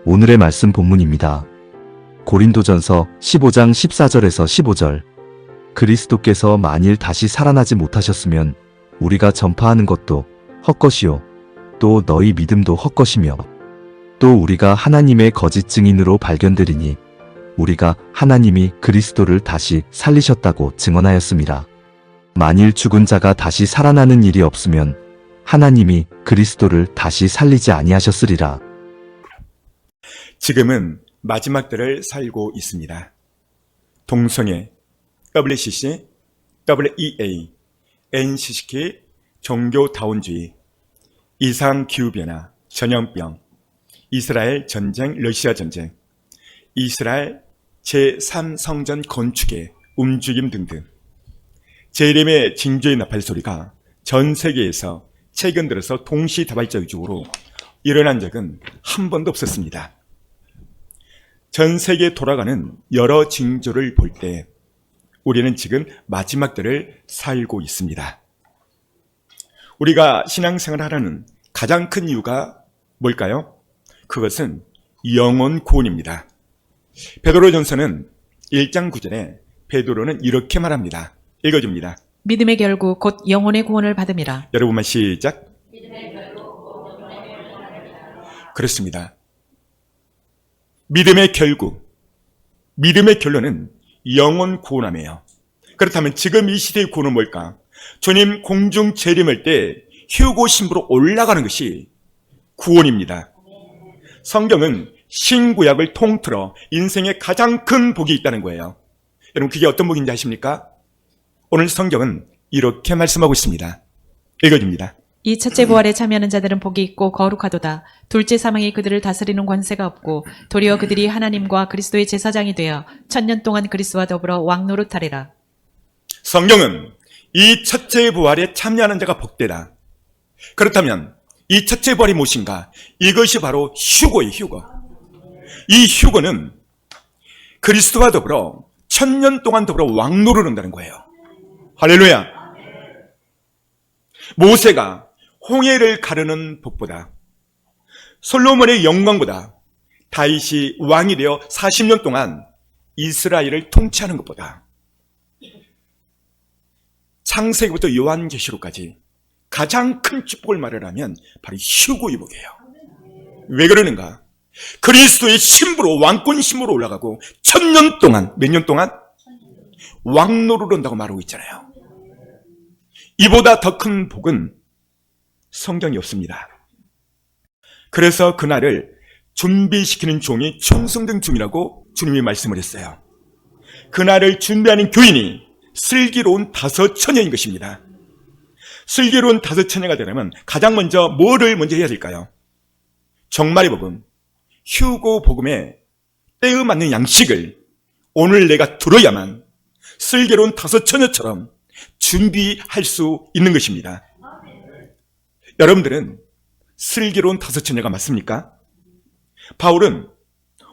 오늘의 말씀 본문입니다. 고린도전서 15장 14절에서 15절. 그리스도께서 만일 다시 살아나지 못하셨으면 우리가 전파하는 것도 헛것이요 또 너희 믿음도 헛것이며 또 우리가 하나님의 거짓 증인으로 발견되리니 우리가 하나님이 그리스도를 다시 살리셨다고 증언하였습니다. 만일 죽은 자가 다시 살아나는 일이 없으면 하나님이 그리스도를 다시 살리지 아니하셨으리라. 지금은 마지막 때를 살고 있습니다. 동성애, WCC, WEA, NCCK, 종교다원주의, 이상기후변화, 전염병, 이스라엘 전쟁, 러시아 전쟁, 이스라엘 제3성전 건축의 움직임 등등 재림의 징조의 나팔 소리가 전 세계에서 최근 들어서 동시다발적으로 일어난 적은 한 번도 없었습니다. 전 세계에 돌아가는 여러 징조를 볼 때 우리는 지금 마지막 때를 살고 있습니다. 우리가 신앙생활을 하라는 가장 큰 이유가 뭘까요? 그것은 영혼 구원입니다. 베드로전서는 1장 9절에 베드로는 이렇게 말합니다. 읽어줍니다. 믿음의 결국 곧 영혼의 구원을 받음이라. 여러분만 시작. 그렇습니다. 믿음의 결국, 믿음의 결론은 영혼 구원함이에요. 그렇다면 지금 이 시대의 구원은 뭘까? 주님 공중 재림할 때 휴고 신부로 올라가는 것이 구원입니다. 성경은 신구약을 통틀어 인생에 가장 큰 복이 있다는 거예요. 여러분 그게 어떤 복인지 아십니까? 오늘 성경은 이렇게 말씀하고 있습니다. 읽어줍니다. 이 첫째 부활에 참여하는 자들은 복이 있고 거룩하도다. 둘째 사망이 그들을 다스리는 권세가 없고 도리어 그들이 하나님과 그리스도의 제사장이 되어 1000년 동안 그리스도와 더불어 왕노릇하리라. 성경은 이 첫째 부활에 참여하는 자가 복되다. 그렇다면 이 첫째 부활이 무엇인가? 이것이 바로 휴거예요, 휴거. 이 휴거는 그리스도와 더불어 1000년 동안 더불어 왕노를 한다는 거예요. 할렐루야. 모세가 홍해를 가르는 복보다 솔로몬의 영광보다 다윗이 왕이 되어 40년 동안 이스라엘을 통치하는 것보다 창세기부터 요한계시록까지 가장 큰 축복을 말하라면 바로 휴거의 복이에요. 왜 그러는가? 그리스도의 신부로 왕권 신부로 올라가고 1000년 동안 몇 년 동안 왕노를 한다고 말하고 있잖아요. 이보다 더 큰 복은 성경이 없습니다. 그래서 그날을 준비시키는 종이 충성된 종이라고 주님이 말씀을 했어요. 그날을 준비하는 교인이 슬기로운 5처녀인 것입니다. 슬기로운 5처녀가 되려면 가장 먼저 뭐를 먼저 해야 될까요? 정말의 복음, 휴고 복음에 때에 맞는 양식을 오늘 내가 들어야만 슬기로운 5처녀처럼 준비할 수 있는 것입니다. 여러분들은 슬기로운 5처녀가 맞습니까? 바울은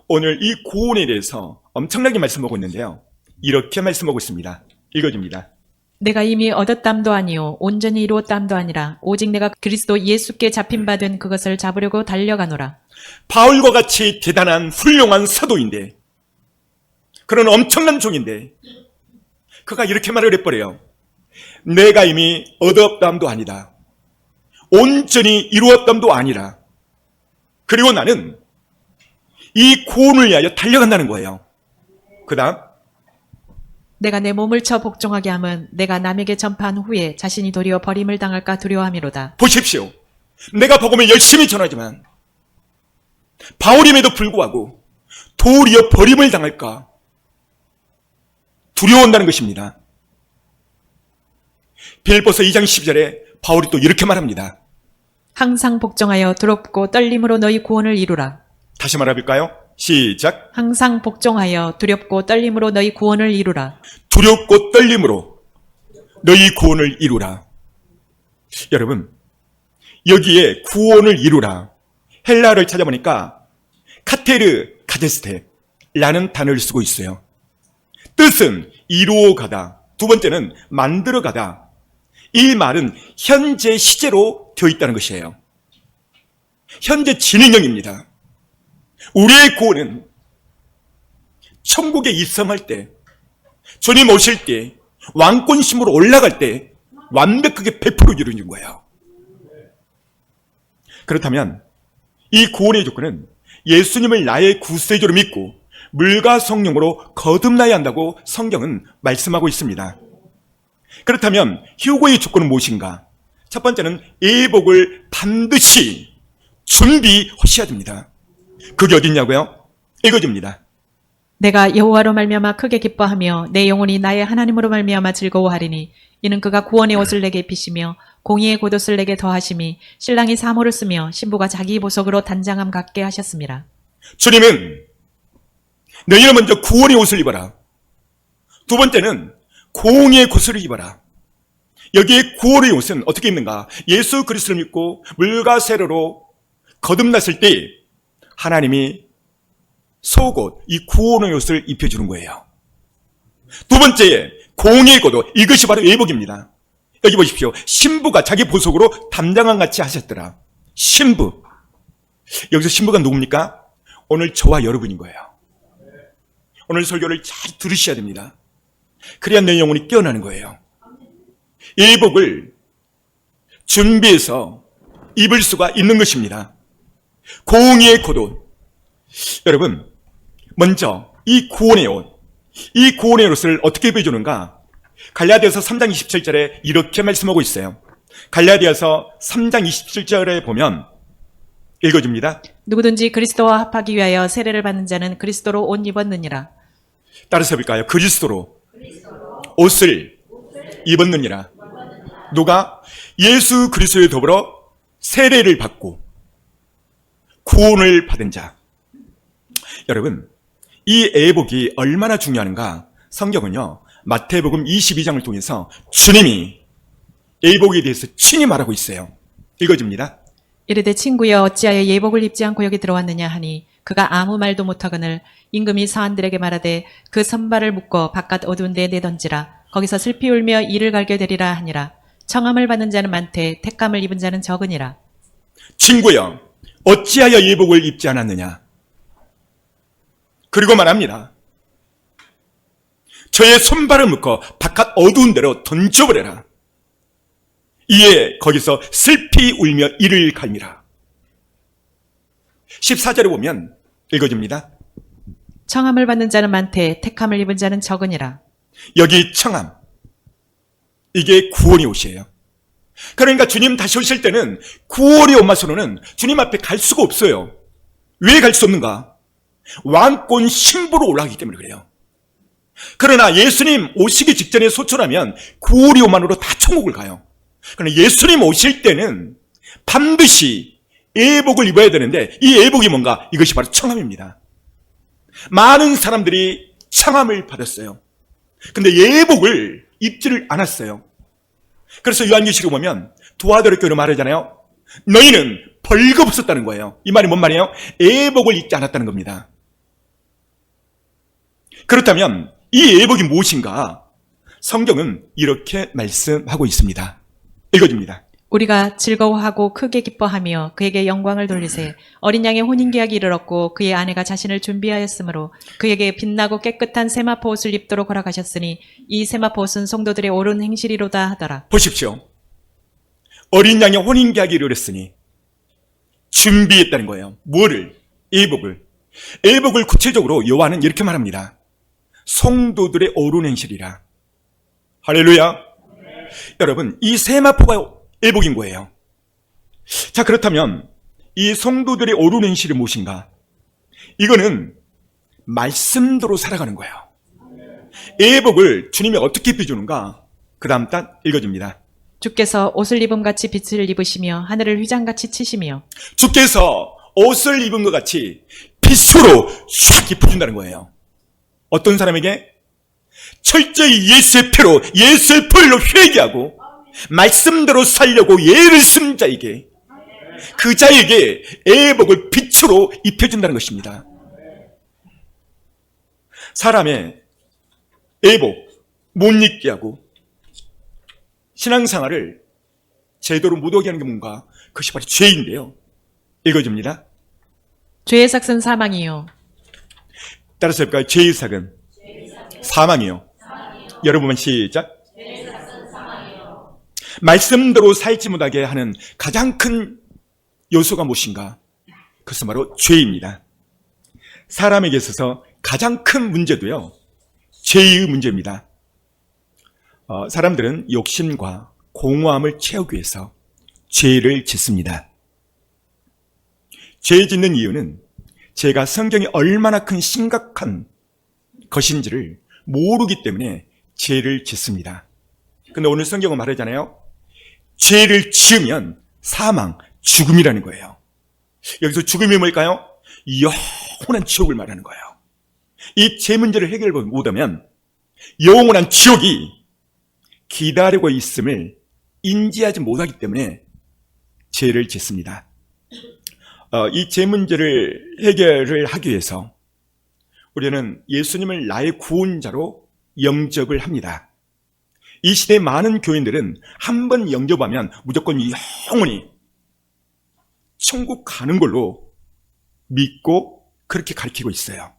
오늘 이 구원에 대해서 엄청나게 말씀하고 있는데요. 이렇게 말씀하고 있습니다. 읽어줍니다. 내가 이미 얻었담도 아니요 온전히 이루었담도 아니라 오직 내가 그리스도 예수께 잡힌 바 된 그것을 잡으려고 달려가노라. 바울과 같이 대단한 훌륭한 사도인데, 그런 엄청난 종인데 그가 이렇게 말을 해버려요. 내가 이미 얻었담도 아니다. 온전히 이루었담도 아니라. 그리고 나는 이 구원을 위하여 달려간다는 거예요. 그 다음 내가 내 몸을 쳐 복종하게 함은 내가 남에게 전파한 후에 자신이 도리어 버림을 당할까 두려워함이로다. 보십시오. 내가 복음을 열심히 전하지만 바울임에도 불구하고 도리어 버림을 당할까 두려워한다는 것입니다. 빌립보서 2장 12절에 바울이 또 이렇게 말합니다. 항상 복종하여 두렵고 떨림으로 너희 구원을 이루라. 다시 말해볼까요? 시작. 항상 복종하여 두렵고 떨림으로 너희 구원을 이루라. 두렵고 떨림으로 너희 구원을 이루라. 여러분, 여기에 구원을 이루라, 헬라어를 찾아보니까 카테르 카데스테라는 단어를 쓰고 있어요. 뜻은 이루어가다, 두 번째는 만들어가다. 이 말은 현재 시제로 되어 있다는 것이에요. 현재 진행형입니다. 우리의 구원은 천국에 입성할 때, 주님 오실 때, 왕권심으로 올라갈 때 완벽하게 100% 이루어진 거예요. 그렇다면 이 구원의 조건은 예수님을 나의 구세주로 믿고 물과 성령으로 거듭나야 한다고 성경은 말씀하고 있습니다. 그렇다면 휴거의 조건은 무엇인가? 첫 번째는 예복을 반드시 준비하셔야 됩니다. 그게 어딨냐고요? 읽어줍니다. 내가 여호와로 말미암아 크게 기뻐하며 내 영혼이 나의 하나님으로 말미암아 즐거워하리니 이는 그가 구원의 옷을 내게 입히시며 공의의 겉옷을 내게 더하심이 신랑이 사모를 쓰며 신부가 자기 보석으로 단장함 같게 하셨습니다. 주님은 너희는 먼저 구원의 옷을 입어라. 두 번째는 공의의 겉옷을 입어라. 여기에 구원의 옷은 어떻게 입는가? 예수 그리스도를 믿고 물과 세로로 거듭났을 때 하나님이 속옷, 이 구원의 옷을 입혀주는 거예요. 두 번째, 공의의 겉옷, 이것이 바로 예복입니다. 여기 보십시오. 신부가 자기 보석으로 담장함 같이 하셨더라. 신부. 여기서 신부가 누굽니까? 오늘 저와 여러분인 거예요. 오늘 설교를 잘 들으셔야 됩니다. 그래야 내 영혼이 깨어나는 거예요. 예복을 준비해서 입을 수가 있는 것입니다. 공의의 겉옷. 여러분, 먼저 이 구원의 옷, 이 구원의 옷을 어떻게 입혀주는가? 갈라디아서 3장 27절에 이렇게 말씀하고 있어요. 갈라디아서 3장 27절에 보면 읽어줍니다. 누구든지 그리스도와 합하기 위하여 세례를 받는 자는 그리스도로 옷 입었느니라. 따라서 해볼까요? 그리스도로 옷을 입었느니라. 누가? 예수 그리스도에 더불어 세례를 받고 구원을 받은 자. 여러분, 이 예복이 얼마나 중요한가? 성경은요, 마태복음 22장을 통해서 주님이 예복에 대해서 친히 말하고 있어요. 읽어줍니다. 이르되 친구여 어찌하여 예복을 입지 않고 여기 들어왔느냐 하니 그가 아무 말도 못하거늘 임금이 사환들에게 말하되 그 선발을 묶어 바깥 어두운 데 내던지라. 거기서 슬피 울며 이를 갈게 되리라 하니라. 청함을 받는 자는 많되 택감을 입은 자는 적으니라. 친구여, 어찌하여 예복을 입지 않았느냐? 그리고 말합니다. 저의 손발을 묶어 바깥 어두운 데로 던져버려라. 이에 거기서 슬피 울며 이를 갈미라. 14절에 보면 읽어줍니다. 청함을 받는 자는 많되 택함을 입은 자는 적으니라. 여기 청함, 이게 구원의 옷이에요. 그러니까 주님 다시 오실 때는 구원의 옷만으로는 주님 앞에 갈 수가 없어요. 왜 갈 수 없는가? 왕권 신부로 올라가기 때문에 그래요. 그러나 예수님 오시기 직전에 소천하면 구원의 옷만으로 다 천국을 가요. 그러나 예수님 오실 때는 반드시 예복을 입어야 되는데 이 예복이 뭔가? 이것이 바로 청함입니다. 많은 사람들이 청함을 받았어요. 근데 예복을 입지를 않았어요. 그래서 요한계시록 보면 두아도르교로 말하잖아요. 너희는 벌거벗었다는 거예요. 이 말이 뭔 말이에요? 예복을 입지 않았다는 겁니다. 그렇다면 이 예복이 무엇인가? 성경은 이렇게 말씀하고 있습니다. 읽어줍니다. 우리가 즐거워하고 크게 기뻐하며 그에게 영광을 돌리세. 어린 양의 혼인계약이 이르렀고 그의 아내가 자신을 준비하였으므로 그에게 빛나고 깨끗한 세마포 옷을 입도록 허락하셨으니 이 세마포 옷은 성도들의 옳은 행실이로다 하더라. 보십시오. 어린 양의 혼인계약이 이르렀으니 준비했다는 거예요. 뭐를? 예복을. 예복을 구체적으로 요한은 이렇게 말합니다. 성도들의 옳은 행실이라. 할렐루야. 여러분, 이 세마포가 예복인 거예요. 자, 그렇다면 이 성도들의 옳은 행실이 무엇인가? 이거는 말씀대로 살아가는 거예요. 예복을 주님이 어떻게 입혀주는가? 그 다음 딱 읽어줍니다. 주께서 옷을 입음같이 빛을 입으시며 하늘을 휘장같이 치시며 주께서 옷을 입은 것 같이 빛으로 샥 입혀준다는 거예요. 어떤 사람에게? 철저히 예수의 피로, 예수의 불로 회개하고 말씀대로 살려고 예를 쓴 자에게, 그 자에게 예복을 빛으로 입혀준다는 것입니다. 사람의 예복 못 입게 하고 신앙생활을 제대로 못 오게 하는 게 뭔가? 그것이 바로 죄인데요. 읽어줍니다. 죄의 삭은 사망이요. 따라서 해볼까요? 죄의 삭은 사망이요. 여러분만 시작. 말씀대로 살지 못하게 하는 가장 큰 요소가 무엇인가? 그것은 바로 죄입니다. 사람에게 있어서 가장 큰 문제도요, 죄의 문제입니다. 사람들은 욕심과 공허함을 채우기 위해서 죄를 짓습니다. 죄 짓는 이유는 죄가 성경에 얼마나 큰 심각한 것인지를 모르기 때문에 죄를 짓습니다. 근데 오늘 성경은 말하잖아요. 죄를 지으면 사망, 죽음이라는 거예요. 여기서 죽음이 뭘까요? 영원한 지옥을 말하는 거예요. 이 죄 문제를 해결 못하면 영원한 지옥이 기다리고 있음을 인지하지 못하기 때문에 죄를 짓습니다. 이 죄 문제를 해결을 하기 위해서 우리는 예수님을 나의 구원자로 영접을 합니다. 이 시대의 많은 교인들은 한 번 영접하면 무조건 영원히 천국 가는 걸로 믿고 그렇게 가르치고 있어요.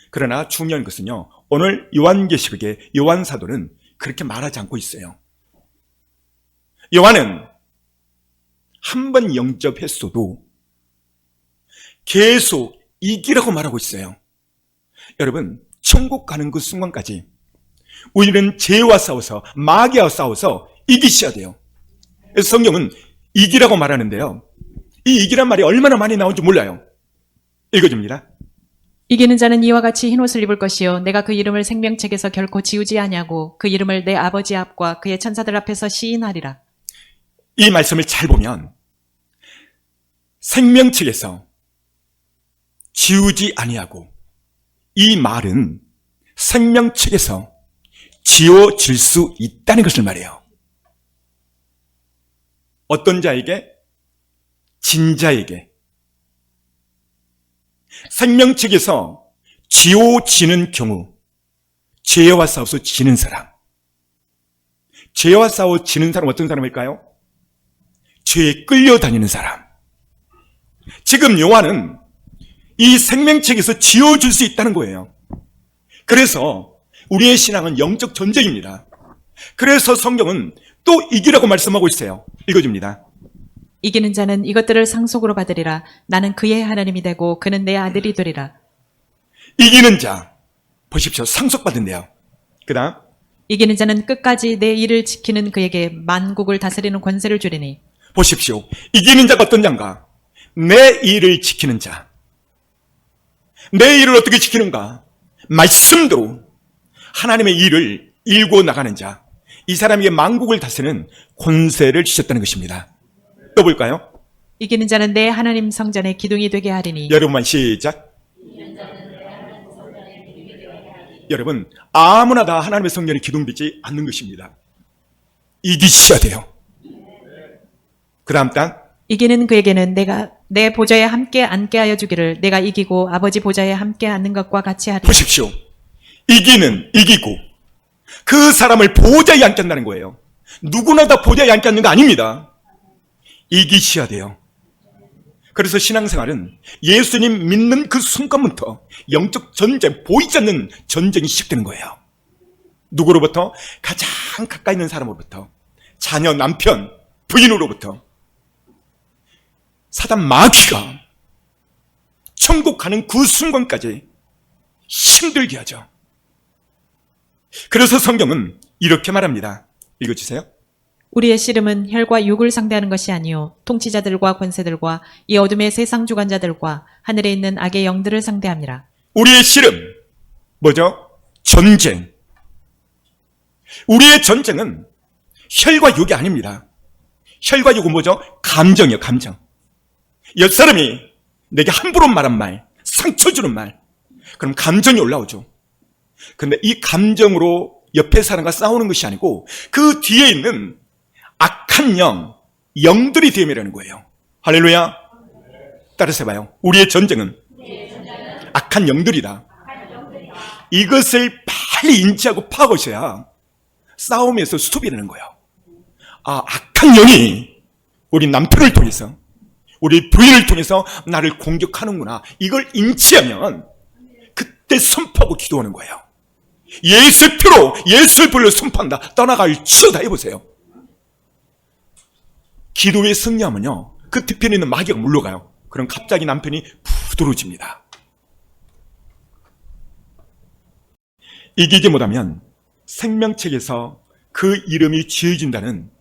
그러나 중요한 것은요, 오늘 요한계시록의 요한 사도는 그렇게 말하지 않고 있어요. 요한은 한 번 영접했어도 계속 이기라고 말하고 있어요. 여러분, 천국 가는 그 순간까지 우리는 죄와 싸워서, 마귀와 싸워서 이기셔야 돼요. 그래서 성경은 이기라고 말하는데요, 이 이기란 말이 얼마나 많이 나온지 몰라요. 읽어줍니다. 이기는 자는 이와 같이 흰옷을 입을 것이요 내가 그 이름을 생명책에서 결코 지우지 아니하고 그 이름을 내 아버지 앞과 그의 천사들 앞에서 시인하리라. 이 말씀을 잘 보면 생명책에서 지우지 아니하고, 이 말은 생명책에서 지워질 수 있다는 것을 말해요. 어떤 자에게? 진자에게. 생명책에서 지워지는 경우, 죄와 싸워서 지는 사람. 죄와 싸워 지는 사람 어떤 사람일까요? 죄에 끌려다니는 사람. 지금 요한은 이 생명책에서 지워줄 수 있다는 거예요. 그래서 우리의 신앙은 영적 전쟁입니다. 그래서 성경은 또 이기라고 말씀하고 있어요. 읽어줍니다. 이기는 자는 이것들을 상속으로 받으리라. 나는 그의 하나님이 되고 그는 내 아들이 되리라. 이기는 자, 보십시오. 상속받은대요. 그 다음, 이기는 자는 끝까지 내 일을 지키는 그에게 만국을 다스리는 권세를 주리니. 보십시오. 이기는 자가 어떤 자인가? 내 일을 지키는 자. 내 일을 어떻게 지키는가? 말씀대로 하나님의 일을 일고 나가는 자. 이 사람에게 만국을 다스리는 권세를 주셨다는 것입니다. 또 볼까요? 이기는 자는 내 하나님 성전의 기둥이 되게 하리니. 여러분만 시작. 여러분, 아무나 다 하나님의 성전에 기둥되지 않는 것입니다. 이기셔야 돼요. 그 다음 단, 이기는 그에게는 내가 내 보좌에 함께 앉게 하여 주기를 내가 이기고 아버지 보좌에 함께 앉는 것과 같이 하리라. 보십시오. 이기는 이기고 그 사람을 보좌에 앉게 한다는 거예요. 누구나 다 보좌에 앉게 하는 거 아닙니다. 이기셔야 돼요. 그래서 신앙생활은 예수님 믿는 그 순간부터 영적 전쟁, 보이지 않는 전쟁이 시작되는 거예요. 누구로부터? 가장 가까이 있는 사람으로부터. 자녀, 남편, 부인으로부터. 사단 마귀가 천국 가는 그 순간까지 힘들게 하죠. 그래서 성경은 이렇게 말합니다. 읽어주세요. 우리의 씨름은 혈과 육을 상대하는 것이 아니요 통치자들과 권세들과 이 어둠의 세상 주관자들과 하늘에 있는 악의 영들을 상대함이라. 우리의 씨름, 뭐죠? 전쟁. 우리의 전쟁은 혈과 육이 아닙니다. 혈과 육은 뭐죠? 감정이요, 감정. 옆 사람이 내게 함부로 말한 말, 상처 주는 말, 그럼 감정이 올라오죠. 근데 이 감정으로 옆에 사람과 싸우는 것이 아니고 그 뒤에 있는 악한 영들이 대면하는 거예요. 할렐루야. 따라서 해봐요. 우리의 전쟁은 악한 영들이다. 이것을 빨리 인지하고 파악하셔야 싸움에서 수습이 되는 거예요. 아, 악한 영이 우리 남편을 통해서, 우리 부인을 통해서 나를 공격하는구나. 이걸 인지하면 그때 선포하고 기도하는 거예요. 예수 피로 예수를 불러 선포한다. 떠나갈 치어다 해보세요. 기도에 승리하면요, 그 뒤편에 있는 마귀가 물러가요. 그럼 갑자기 남편이 부드러워집니다. 이기지 못하면 생명책에서 그 이름이 지어진다는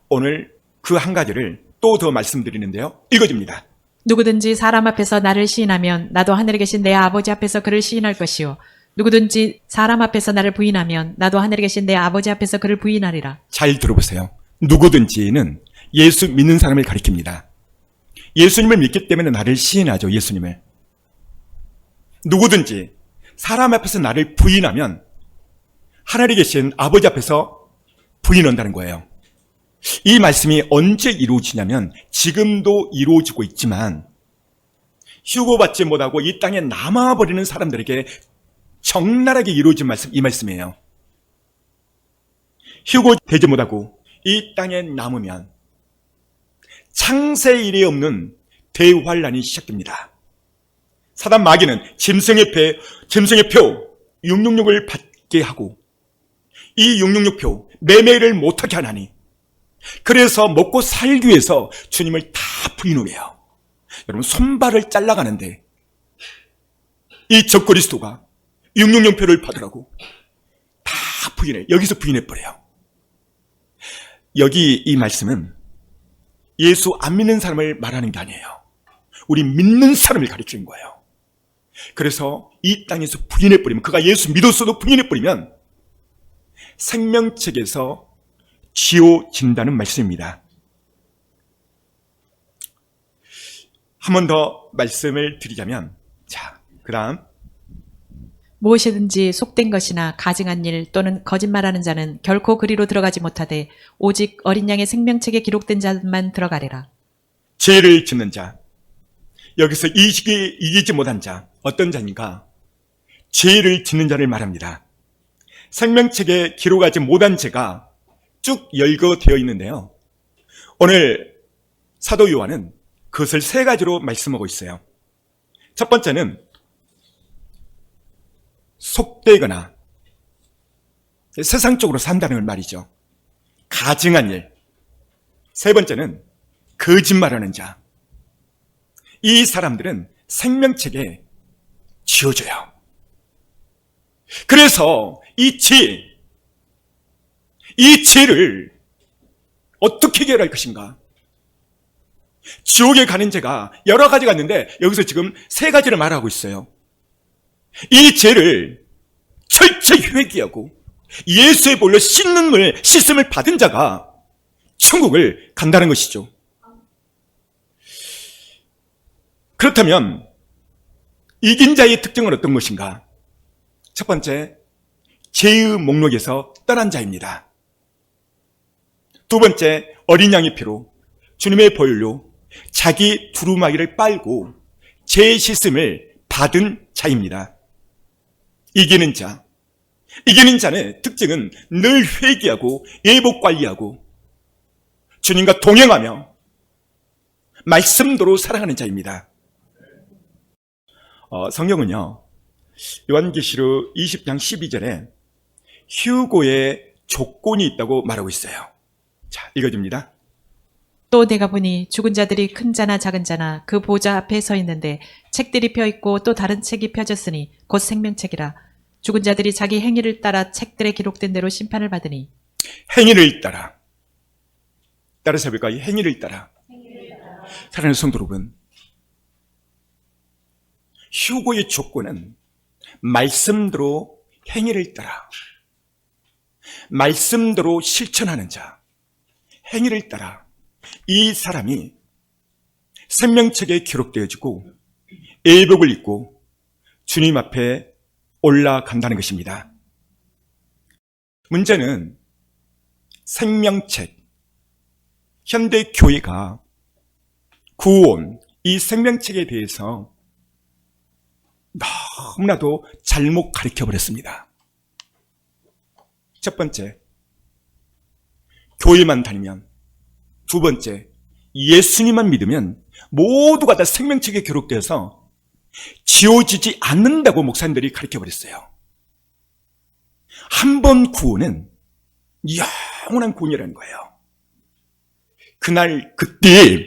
오늘 그 한 가지를 또 더 말씀드리는데요. 읽어줍니다. 누구든지 사람 앞에서 나를 시인하면 나도 하늘에 계신 내 아버지 앞에서 그를 시인할 것이요. 누구든지 사람 앞에서 나를 부인하면 나도 하늘에 계신 내 아버지 앞에서 그를 부인하리라. 잘 들어보세요. 누구든지는 예수 믿는 사람을 가리킵니다. 예수님을 믿기 때문에 나를 시인하죠. 예수님을. 누구든지 사람 앞에서 나를 부인하면 하늘에 계신 아버지 앞에서 부인한다는 거예요. 이 말씀이 언제 이루어지냐면 지금도 이루어지고 있지만 휴고받지 못하고 이 땅에 남아버리는 사람들에게 적나라하게 이루어진 말씀, 이 말씀이에요. 휴고되지 못하고 이 땅에 남으면 창세 이래 없는 대환란이 시작됩니다. 사단 마귀는 짐승의 표 666을 받게 하고 이 666표 매매를 못하게 하나니, 그래서 먹고 살기 위해서 주님을 다 부인을 해요. 여러분, 손발을 잘라가는데 이 적그리스도가 666표를 받으라고 다 부인해. 여기서 부인해버려요. 여기 이 말씀은 예수 안 믿는 사람을 말하는 게 아니에요. 우리 믿는 사람을 가리키는 거예요. 그래서 이 땅에서 부인해버리면, 그가 예수 믿었어도 부인해버리면 생명책에서 지워진다는 말씀입니다. 한 번 더 말씀을 드리자면, 자, 그 다음 무엇이든지 속된 것이나 가증한 일 또는 거짓말하는 자는 결코 그리로 들어가지 못하되 오직 어린 양의 생명책에 기록된 자만 들어가리라. 죄를 짓는 자, 여기서 이기지 못한 자, 어떤 자인가? 죄를 짓는 자를 말합니다. 생명책에 기록하지 못한 죄가 쭉 열거되어 있는데요. 오늘 사도 요한은 그것을 세 가지로 말씀하고 있어요. 첫 번째는 속되거나 세상적으로 산다는 말이죠. 가증한 일. 세 번째는 거짓말하는 자. 이 사람들은 생명책에 지어져요. 그래서 이 죄를 어떻게 해결할 것인가? 지옥에 가는 죄가 여러 가지가 있는데 여기서 지금 세 가지를 말하고 있어요. 이 죄를 철저히 회개하고 예수의 볼로 씻음을 받은 자가 천국을 간다는 것이죠. 그렇다면 이긴 자의 특징은 어떤 것인가? 첫 번째, 죄의 목록에서 떠난 자입니다. 두 번째, 어린 양의 피로 주님의 보혈로 자기 두루마기를 빨고 죄 씻음을 받은 자입니다. 이기는 자는 특징은 늘 회개하고 예복 관리하고 주님과 동행하며 말씀대로 살아가는 자입니다. 성경은요, 요한계시록 20장 12절에 휴고의 조건이 있다고 말하고 있어요. 자, 읽어줍니다. 또 내가 보니 죽은 자들이 큰 자나 작은 자나 그 보좌 앞에 서 있는데 책들이 펴 있고 또 다른 책이 펴졌으니 곧 생명책이라. 죽은 자들이 자기 행위를 따라 책들에 기록된 대로 심판을 받으니. 행위를 따라서 해볼까요? 행위를 따라. 사랑하는 성도 여러분, 휴고의 조건은 말씀대로 행위를 따라, 말씀대로 실천하는 자, 행위를 따라 이 사람이 생명책에 기록되어지고 예복을 입고 주님 앞에 올라간다는 것입니다. 문제는 생명책, 현대 교회가 구원, 이 생명책에 대해서 너무나도 잘못 가르쳐버렸습니다. 첫 번째, 교회만 다니면. 두 번째, 예수님만 믿으면 모두가 다 생명책에 기록되어서 지워지지 않는다고 목사님들이 가르쳐버렸어요. 한 번 구원은 영원한 구원이라는 거예요. 그날 그때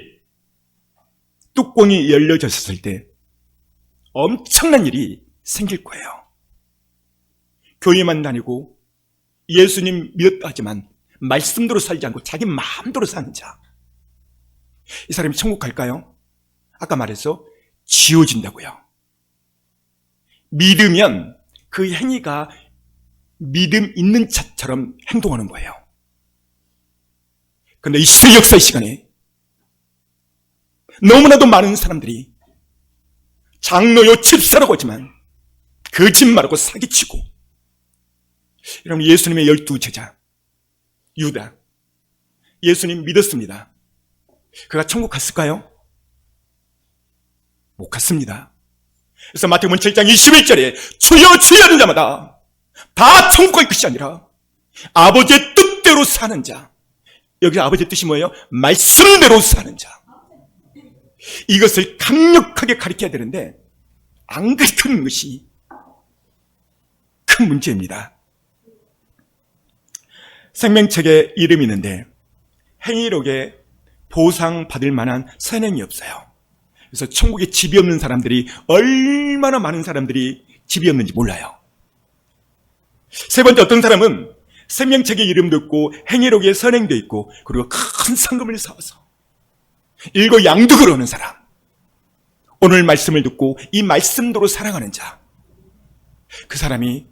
뚜껑이 열려졌을 때 엄청난 일이 생길 거예요. 교회만 다니고 예수님 믿었다 하지만 말씀대로 살지 않고 자기 마음대로 사는 자, 이 사람이 천국 갈까요? 아까 말했어, 지워진다고요. 믿으면 그 행위가 믿음 있는 자처럼 행동하는 거예요. 그런데 이 시대 역사의 시간에 너무나도 많은 사람들이 장로요 집사라고 하지만 거짓말하고 사기치고, 여러분, 예수님의 12제자 유다, 예수님 믿었습니다. 그가 천국 갔을까요? 못 갔습니다. 그래서 마태복음 7장 21절에 주여 주여 하는 자마다 다 천국 갈 것이 아니라 아버지의 뜻대로 사는 자, 여기서 아버지의 뜻이 뭐예요? 말씀대로 사는 자. 이것을 강력하게 가르쳐야 되는데 안 가르치는 것이 큰 문제입니다. 생명책에 이름이 있는데 행위록에 보상받을 만한 선행이 없어요. 그래서 천국에 집이 없는 사람들이 얼마나 많은 사람들이 집이 없는지 몰라요. 세 번째, 어떤 사람은 생명책에 이름도 있고 행위록에 선행도 있고 그리고 큰 상금을 쌓아서 일거양득을 하는 사람, 오늘 말씀을 듣고 이 말씀대로 살아가는 자, 그 사람이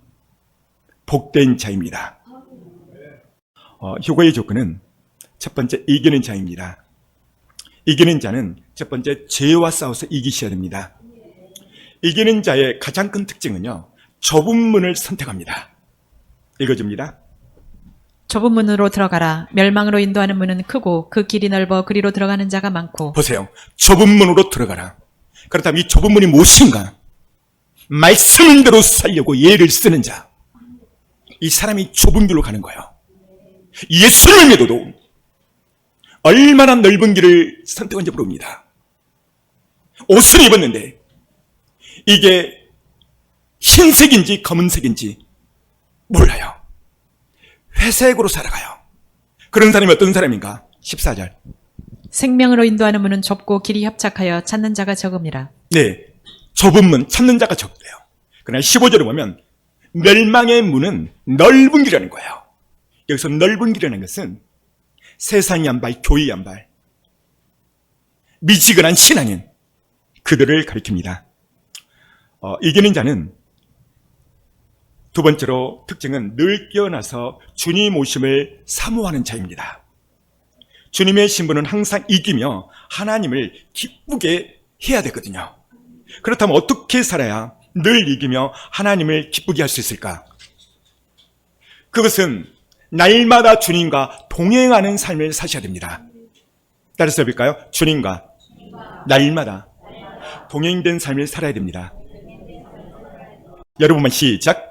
복된 자입니다. 효과의 조건은 첫 번째, 이기는 자입니다. 이기는 자는 첫 번째, 죄와 싸워서 이기셔야 됩니다. 이기는 자의 가장 큰 특징은요, 좁은 문을 선택합니다. 읽어줍니다. 좁은 문으로 들어가라. 멸망으로 인도하는 문은 크고 그 길이 넓어 그리로 들어가는 자가 많고. 보세요. 좁은 문으로 들어가라. 그렇다면 이 좁은 문이 무엇인가? 말씀대로 살려고 예를 쓰는 자. 이 사람이 좁은 길로 가는 거예요. 예수를 믿어도 얼마나 넓은 길을 선택한지 모릅니다. 옷을 입었는데 이게 흰색인지 검은색인지 몰라요. 회색으로 살아가요. 그런 사람이 어떤 사람인가? 14절. 생명으로 인도하는 문은 좁고 길이 협착하여 찾는 자가 적음이라. 네, 좁은 문, 찾는 자가 적대요. 그러나 15절에 보면 멸망의 문은 넓은 길이라는 거예요. 여기서 넓은 길이라는 것은 세상이 한 발, 교회의 한 발, 미지근한 신앙인 그들을 가리킵니다. 이기는 자는 두 번째로 특징은 늘 깨어나서 주님 오심을 사모하는 자입니다. 주님의 신분은 항상 이기며 하나님을 기쁘게 해야 되거든요. 그렇다면 어떻게 살아야 늘 이기며 하나님을 기쁘게 할 수 있을까? 그것은 날마다 주님과 동행하는 삶을 사셔야 됩니다. 따라서 해볼까요? 주님과 날마다 동행된 삶을 살아야 됩니다. 여러분만 시작.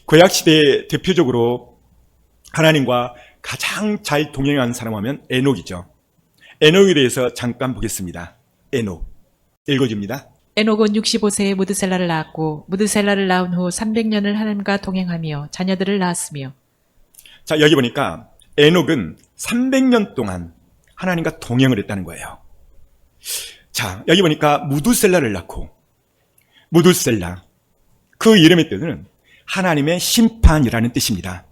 구약시대에 대표적으로 하나님과 가장 잘 동행한 사람 하면 에녹이죠. 에녹에 대해서 잠깐 보겠습니다. 에녹, 읽어줍니다. 에녹은 65세에 무드셀라를 낳았고 무드셀라를 낳은 후 300년을 하나님과 동행하며 자녀들을 낳았으며. 자, 여기 보니까 에녹은 300년 동안 하나님과 동행을 했다는 거예요. 자, 여기 보니까 무드셀라를 낳고, 무드셀라, 그 이름의 뜻은 하나님의 심판이라는 뜻입니다.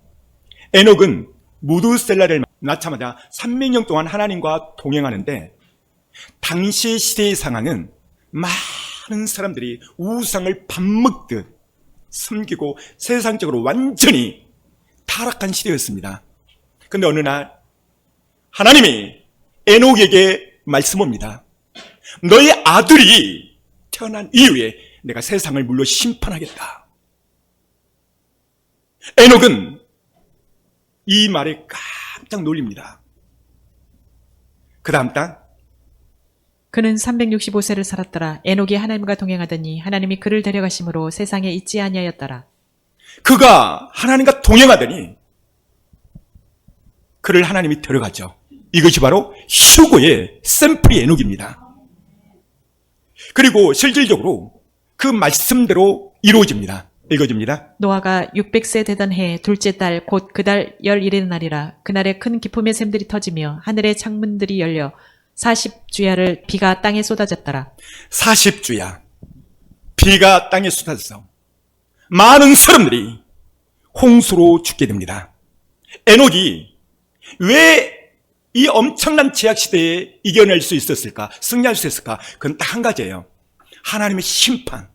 에녹은 무드셀라를 낳자마자 300년 동안 하나님과 동행하는데 당시 시대의 상황은 많은 사람들이 우상을 밥 먹듯 섬기고 세상적으로 완전히 타락한 시대였습니다. 그런데 어느 날 하나님이 에녹에게 말씀합니다. 너의 아들이 태어난 이후에 내가 세상을 물로 심판하겠다. 에녹은 이 말에 깜짝 놀립니다. 그 다음 단, 그는 365세를 살았더라. 에녹이 하나님과 동행하더니 하나님이 그를 데려가심으로 세상에 있지 아니하였더라. 그가 하나님과 동행하더니 그를 하나님이 데려가죠. 이것이 바로 휴고의 샘플이 에녹입니다. 그리고 실질적으로 그 말씀대로 이루어집니다. 읽어집니다. 노아가 600세 되던 해 둘째 달 곧 그 달 11일의 날이라. 그날에 큰 기품의 샘들이 터지며 하늘의 창문들이 열려 40주야를 비가 땅에 쏟아졌더라. 40주야. 비가 땅에 쏟아져서 많은 사람들이 홍수로 죽게 됩니다. 에녹이 왜 이 엄청난 제약 시대에 이겨낼 수 있었을까? 승리할 수 있을까? 그건 딱 한 가지예요. 하나님의 심판.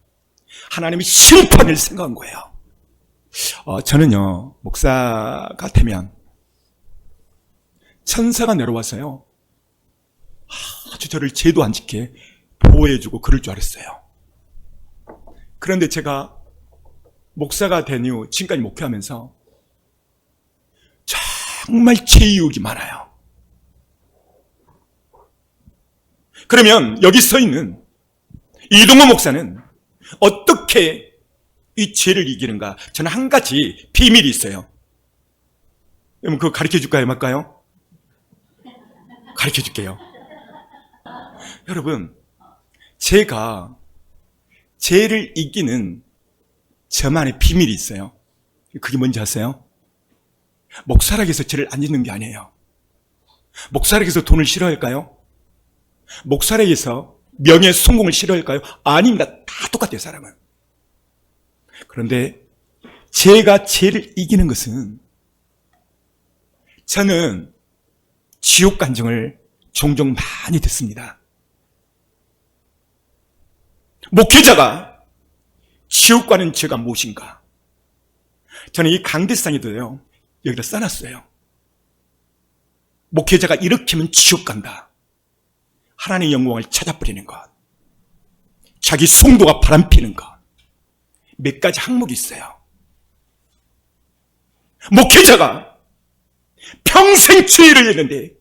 하나님의 심판을 생각한 거예요. 저는요, 목사가 되면 천사가 내려와서요, 아주 저를 죄도 안 짓게 보호해주고 그럴 줄 알았어요. 그런데 제가 목사가 된 이후 지금까지 목회하면서 정말 죄유혹이 많아요. 그러면 여기 서 있는 이동호 목사는 어떻게 이 죄를 이기는가? 저는 한 가지 비밀이 있어요. 여러분 그거 가르쳐 줄까요? 말까요? 가르쳐 줄게요. 여러분, 제가 죄를 이기는 저만의 비밀이 있어요. 그게 뭔지 아세요? 목사라고 해서 죄를 안 짓는 게 아니에요. 목사라고 해서 돈을 싫어할까요? 목사라고 해서 명예, 성공을 싫어할까요? 아닙니다. 다 똑같아요, 사람은. 그런데 제가 죄를 이기는 것은 저는 지옥 간증을 종종 많이 듣습니다. 목회자가 지옥 가는 죄가 무엇인가? 저는 이 강대상에도요, 여기다 써놨어요. 목회자가 이렇게 하면 지옥 간다. 하나님의 영광을 찾아버리는 것, 자기 성도가 바람피는 것, 몇 가지 항목이 있어요. 목회자가 평생 죄를 했는데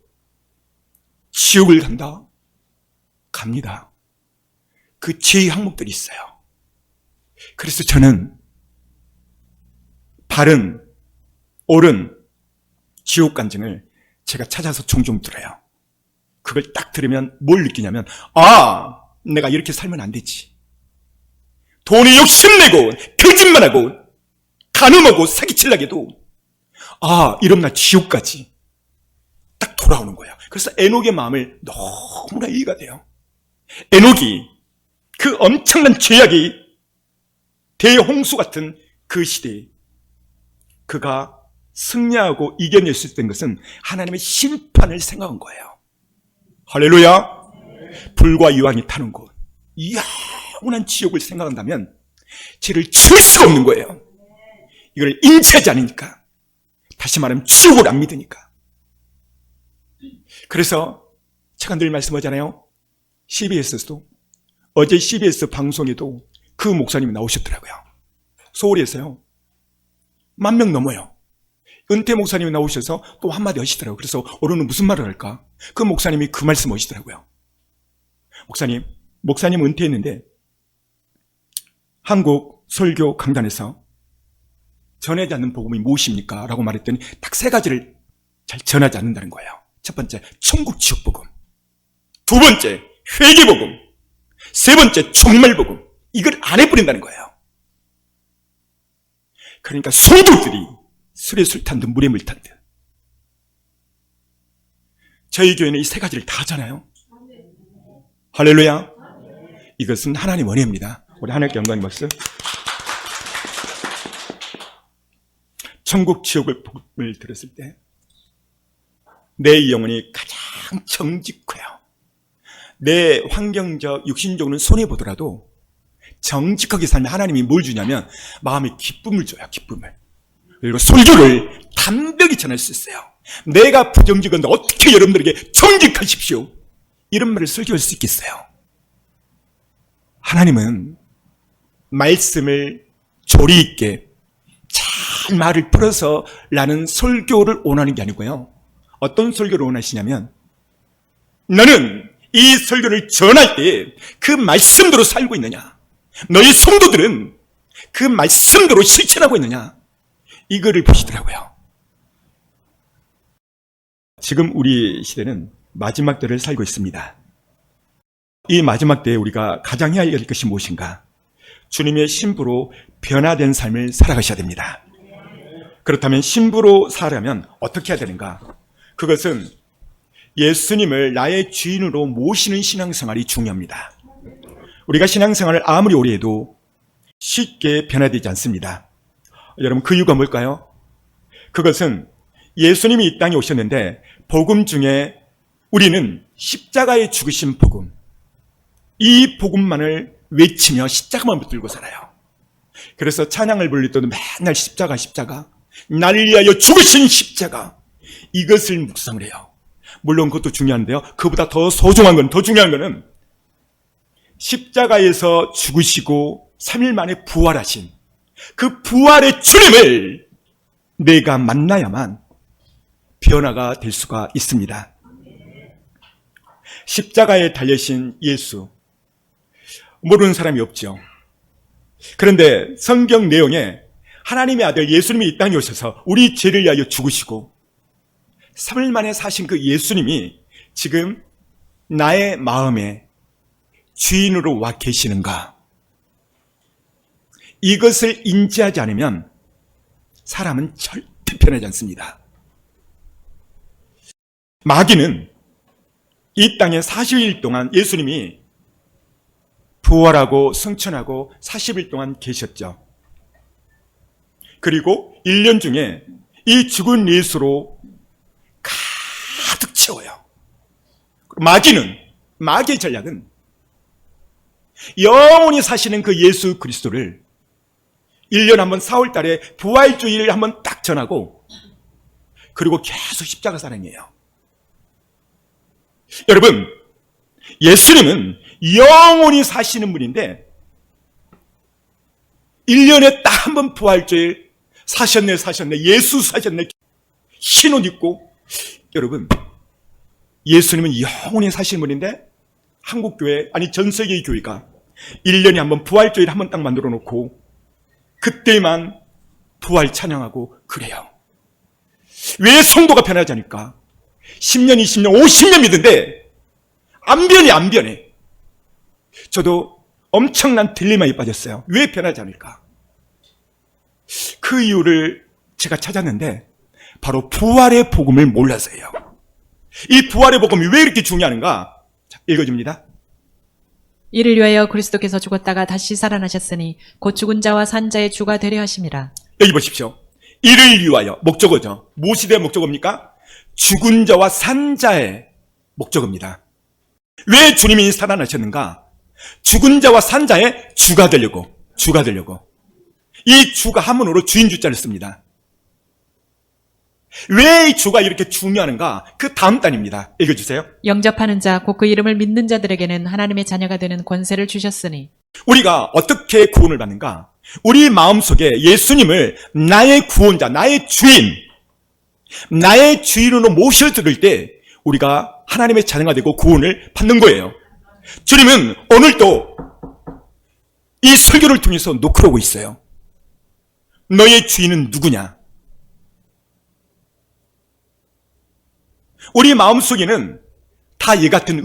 지옥을 간다? 갑니다. 그 죄의 항목들이 있어요. 그래서 저는 바른, 옳은 지옥 간증을 제가 찾아서 종종 들어요. 그걸 딱 들으면 뭘 느끼냐면, 내가 이렇게 살면 안 되지. 돈에 욕심내고 거짓말하고 간음하고 사기치려고 해도 이런 날 지옥까지 딱 돌아오는 거예요. 그래서 에녹의 마음을 너무나 이해가 돼요. 에녹이 그 엄청난 죄악이 대홍수 같은 그 시대에 그가 승리하고 이겨낼 수 있었던 것은 하나님의 심판을 생각한 거예요. 할렐루야. 불과 유황이 타는 곳, 이 영원한 지옥을 생각한다면 죄를 지을 수가 없는 거예요. 이걸 인지하지 않으니까, 다시 말하면 지옥을 안 믿으니까. 그래서 제가 늘 말씀하잖아요. CBS에서도, 어제 CBS 방송에도 그 목사님이 나오셨더라고요. 서울에서요. 10,000명 넘어요. 은퇴 목사님이 나오셔서 또 한마디 하시더라고요. 그래서 오늘은 무슨 말을 할까? 그 목사님이 그 말씀 하시더라고요. 목사님 은퇴했는데 한국 설교 강단에서 전하지 않는 복음이 무엇입니까? 라고 말했더니 딱 3가지를 잘 전하지 않는다는 거예요. 첫 번째, 천국 지옥 복음. 두 번째, 회개 복음. 세 번째, 종말 복음. 이걸 안 해버린다는 거예요. 그러니까 성도들이 술에 술 탄 듯 물에 물 탄 듯. 저희 교회는 이 3가지를 다 하잖아요. 할렐루야. 이것은 하나님의 은혜입니다. 우리 하나님께 영광의 박수. 천국 지옥을 복음을 들었을 때 내 영혼이 가장 정직해요. 내 환경적 육신적으로는 손해보더라도 정직하게 살면 하나님이 뭘 주냐면 마음의 기쁨을 줘요. 기쁨을. 그리고 설교를 담백히 전할 수 있어요. 내가 부정직한데 어떻게 여러분들에게 정직하십시오, 이런 말을 설교할 수 있겠어요? 하나님은 말씀을 조리 있게 잘 말을 풀어서 라는 설교를 원하는 게 아니고요. 어떤 설교를 원하시냐면, 너는 이 설교를 전할 때 그 말씀대로 살고 있느냐, 너희 성도들은 그 말씀대로 실천하고 있느냐, 이거를 보시더라고요. 지금 우리 시대는 마지막 때를 살고 있습니다. 이 마지막 때에 우리가 가장 해야 할 것이 무엇인가? 주님의 신부로 변화된 삶을 살아가셔야 됩니다. 그렇다면 신부로 살려면 어떻게 해야 되는가? 그것은 예수님을 나의 주인으로 모시는 신앙생활이 중요합니다. 우리가 신앙생활을 아무리 오래 해도 쉽게 변화되지 않습니다. 여러분, 그 이유가 뭘까요? 그것은 예수님이 이 땅에 오셨는데 복음 중에 우리는 십자가에 죽으신 복음, 이 복음만을 외치며 십자가만 붙들고 살아요. 그래서 찬양을 부를 때도 맨날 십자가, 십자가, 나를 위하여 죽으신 십자가, 이것을 묵상을 해요. 물론 그것도 중요한데요, 그보다 더 소중한 건, 더 중요한 거는 십자가에서 죽으시고 3일 만에 부활하신 그 부활의 주님을 내가 만나야만 변화가 될 수가 있습니다. 십자가에 달리신 예수, 모르는 사람이 없죠. 그런데 성경 내용에 하나님의 아들 예수님이 이 땅에 오셔서 우리 죄를 위하여 죽으시고 3일 만에 사신 그 예수님이 지금 나의 마음에 주인으로 와 계시는가? 이것을 인지하지 않으면 사람은 절대 변하지 않습니다. 마귀는 이 땅에 40일 동안 예수님이 부활하고 승천하고 40일 동안 계셨죠. 그리고 1년 중에 이 죽은 예수로 가득 채워요. 마귀의 전략은 영원히 사시는 그 예수 그리스도를 1년 한번 4월 달에 부활주의를 한번 딱 전하고 그리고 계속 십자가 사랑이에요. 여러분, 예수님은 영원히 사시는 분인데 1년에 딱 한 번 부활주일 사셨네, 예수 사셨네, 흰옷 입고. 여러분, 예수님은 영원히 사시는 분인데 한국교회, 아니 전 세계의 교회가 1년에 한 번 부활주일 한 번 딱 만들어 놓고 그때만 부활 찬양하고 그래요. 왜 성도가 변하지 않을까? 10년, 20년, 50년 믿는데 안 변해. 저도 엄청난 딜레마에 빠졌어요. 왜 변하지 않을까? 그 이유를 제가 찾았는데 바로 부활의 복음을 몰라서예요. 이 부활의 복음이 왜 이렇게 중요한가? 자, 읽어줍니다. 이를 위하여 그리스도께서 죽었다가 다시 살아나셨으니 곧 죽은 자와 산 자의 주가 되려 하심이라. 여기 보십시오. 이를 위하여, 목적어죠. 무엇이 대한 목적어입니까? 죽은 자와 산 자의 목적어입니다. 왜 주님이 살아나셨는가? 죽은 자와 산 자의 주가 되려고. 이 주가 한문으로 주인주자를 씁니다. 왜 이 주가 이렇게 중요한가? 그 다음 단입니다. 읽어주세요. 영접하는 자, 곧 그 이름을 믿는 자들에게는 하나님의 자녀가 되는 권세를 주셨으니. 우리가 어떻게 구원을 받는가? 우리 마음속에 예수님을 나의 구원자, 나의 주인으로 모셔들을 때 우리가 하나님의 자녀가 되고 구원을 받는 거예요. 주님은 오늘도 이 설교를 통해서 노크러고 있어요. 너의 주인은 누구냐? 우리 마음속에는 다 이 같은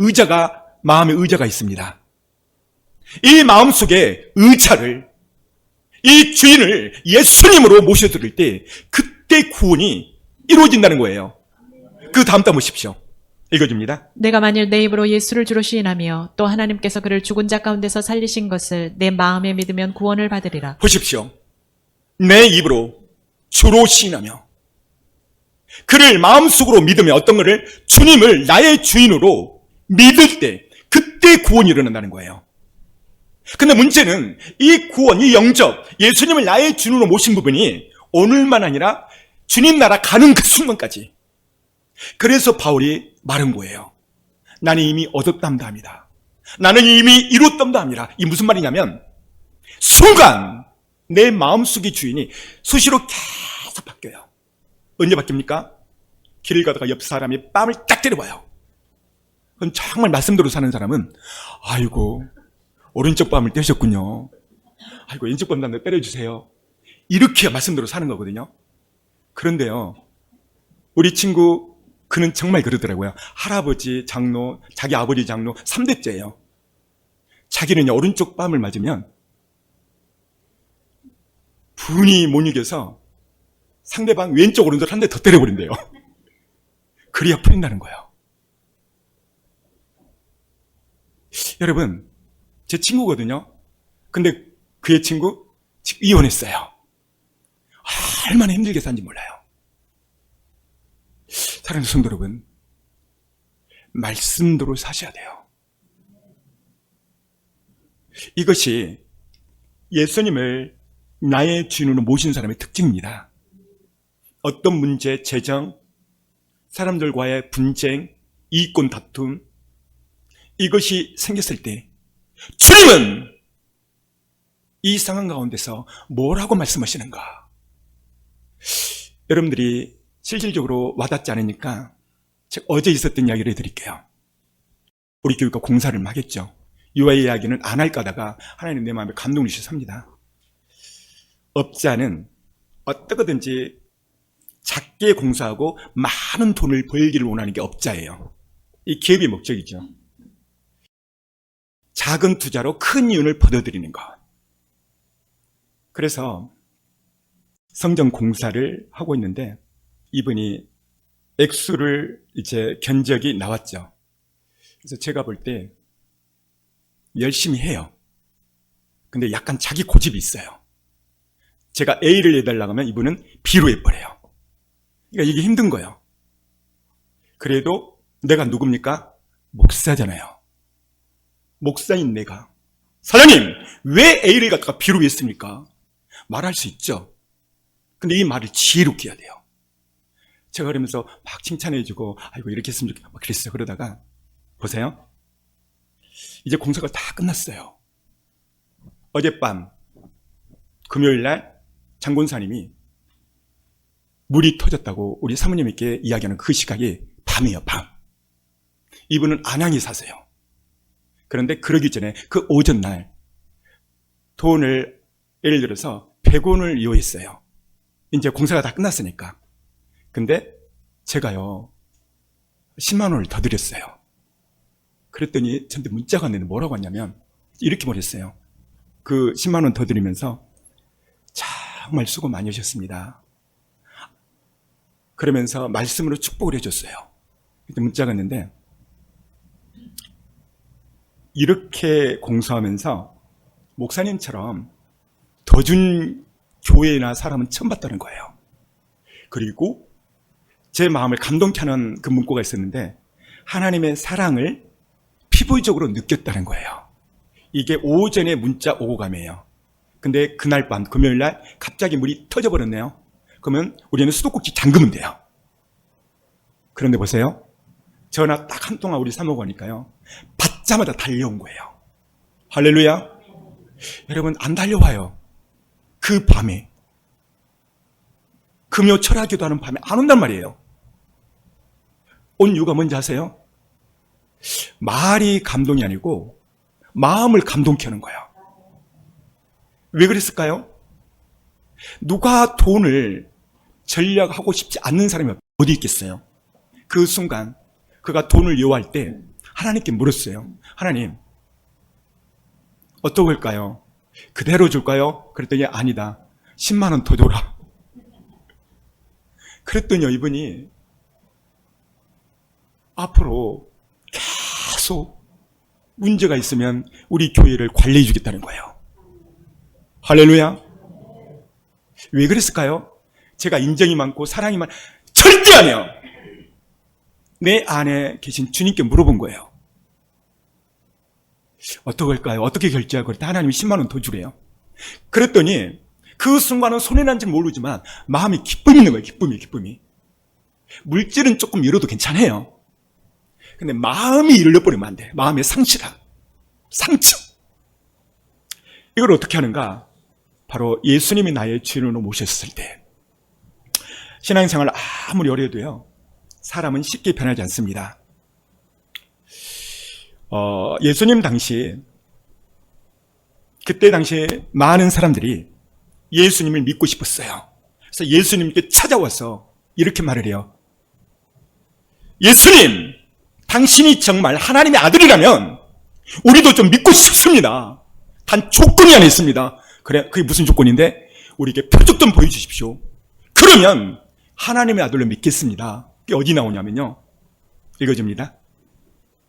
마음의 의자가 있습니다. 이 마음속에 의자를, 이 주인을 예수님으로 모셔드릴 때 그때 구원이 이루어진다는 거예요. 그 다음 단 보십시오. 읽어줍니다. 내가 만일 내 입으로 예수를 주로 시인하며 또 하나님께서 그를 죽은 자 가운데서 살리신 것을 내 마음에 믿으면 구원을 받으리라. 보십시오. 내 입으로 주로 시인하며 그를 마음속으로 믿으며 어떤 거를, 주님을 나의 주인으로 믿을 때 그때 구원이 일어난다는 거예요. 근데 문제는 이 구원, 이 영접, 예수님을 나의 주인으로 모신 부분이 오늘만 아니라 주님 나라 가는 그 순간까지. 그래서 바울이 말한 거예요. 나는 이미 얻었답니다 합니다. 나는 이미 이뤘답니다 합니다. 이 무슨 말이냐면 순간 내 마음속의 주인이 수시로 계속 바뀌어요. 언제 바뀝니까? 길을 가다가 옆 사람이 뺨을 딱 때려봐요. 그건 정말 말씀대로 사는 사람은 아이고 오른쪽 뺨을 때리셨군요. 아이고 왼쪽 뺨 단대 때려주세요. 이렇게 말씀대로 사는 거거든요. 그런데요, 우리 친구 그는 정말 그러더라고요. 할아버지 장로, 자기 아버지 장로 3대째예요. 자기는 오른쪽 뺨을 맞으면 분이 못 이겨서 상대방 왼쪽 오른쪽 한 대 더 때려버린대요. 그래야 풀린다는 거예요. 여러분, 제 친구거든요. 근데 그의 친구 지금 이혼했어요. 얼마나 힘들게 사는지 몰라요. 사랑하는 성도 여러분, 말씀대로 사셔야 돼요. 이것이 예수님을 나의 주인으로 모신 사람의 특징입니다. 어떤 문제, 재정, 사람들과의 분쟁, 이익권 다툼, 이것이 생겼을 때 주님은 이 상황 가운데서 뭐라고 말씀하시는가? 여러분들이 실질적으로 와닿지 않으니까 제가 어제 있었던 이야기를 해드릴게요. 우리 교육과 공사를 하겠죠. 유아의 이야기는 안 할까 하다가 하나님 내 마음에 감동을 주셨습니다. 업자는 어떻게든지 작게 공사하고 많은 돈을 벌기를 원하는 게 업자예요. 이 기업의 목적이죠. 작은 투자로 큰 이윤을 벌어들이는 것. 그래서 성전 공사를 하고 있는데 이분이 액수를 이제 견적이 나왔죠. 그래서 제가 볼 때 열심히 해요. 근데 약간 자기 고집이 있어요. 제가 A를 내달라고 하면 이분은 B로 해버려요. 그러니까 이게 힘든 거예요. 그래도 내가 누굽니까? 목사잖아요. 목사인 내가 사장님 왜 A를 갖다가 B로 했습니까? 말할 수 있죠. 근데 이 말을 지혜롭게 해야 돼요. 제가 그러면서 막 칭찬해주고 아이고 이렇게 했으면 좋겠다 막 그랬어요. 그러다가 보세요. 이제 공사가 다 끝났어요. 어젯밤 금요일날 장군사님이 물이 터졌다고 우리 사모님께 이야기하는 그 시각이 밤이에요. 밤. 이분은 안양에 사세요. 그런데 그러기 전에 그 오전날 돈을 예를 들어서 100원을 요했어요. 이제 공사가 다 끝났으니까. 근데 제가요 10만 원을 더 드렸어요. 그랬더니 저한테 문자가 왔는데 뭐라고 왔냐면 이렇게 말했어요. 그 10만 원 더 드리면서 정말 수고 많이 하셨습니다. 그러면서 말씀으로 축복을 해줬어요. 그때 문자가 왔는데 이렇게 공사하면서 목사님처럼 더 준 교회나 사람은 처음 봤다는 거예요. 그리고 제 마음을 감동케 하는 그 문구가 있었는데 하나님의 사랑을 피부적으로 느꼈다는 거예요. 이게 오전에 문자 오고 가매요. 근데 그날 밤 금요일날 갑자기 물이 터져버렸네요. 그러면 우리는 수도꼭지 잠그면 돼요. 그런데 보세요. 전화 딱 한 통화 우리 사모가 오니까요. 받자마자 달려온 거예요. 할렐루야. 여러분 안 달려와요. 그 밤에 금요 철학기도 하는 밤에 안 온단 말이에요. 온 이유가 뭔지 아세요? 말이 감동이 아니고 마음을 감동케 하는 거예요. 왜 그랬을까요? 누가 돈을 전략하고 싶지 않는 사람이 어디 있겠어요? 그 순간 그가 돈을 요구할 때 하나님께 물었어요. 하나님 어떡할까요? 그대로 줄까요? 그랬더니 아니다. 10만 원 더 줘라. 그랬더니 이분이 앞으로 계속 문제가 있으면 우리 교회를 관리해 주겠다는 거예요. 할렐루야. 왜 그랬을까요? 제가 인정이 많고 사랑이 많 절대 아니에요. 내 안에 계신 주님께 물어본 거예요. 어떡할까요? 어떻게 결제하고 그랬더니 하나님이 10만 원 더 주래요. 그랬더니 그 순간은 손해난지 모르지만 마음이 기쁨이 있는 거예요. 기쁨이. 물질은 조금 잃어도 괜찮아요. 근데 마음이 잃어버리면 안 돼. 마음의 상처. 이걸 어떻게 하는가? 바로 예수님이 나의 주인으로 모셨을 때 신앙생활 아무리 오래 해도요 사람은 쉽게 변하지 않습니다. 예수님 당시 그때 당시에 많은 사람들이 예수님을 믿고 싶었어요. 그래서 예수님께 찾아와서 이렇게 말을 해요. 예수님, 당신이 정말 하나님의 아들이라면 우리도 좀 믿고 싶습니다. 단 조건이 하나 있습니다. 그래, 그게 무슨 조건인데? 우리에게 표적 좀 보여주십시오. 그러면 하나님의 아들로 믿겠습니다. 그게 어디 나오냐면요. 읽어줍니다.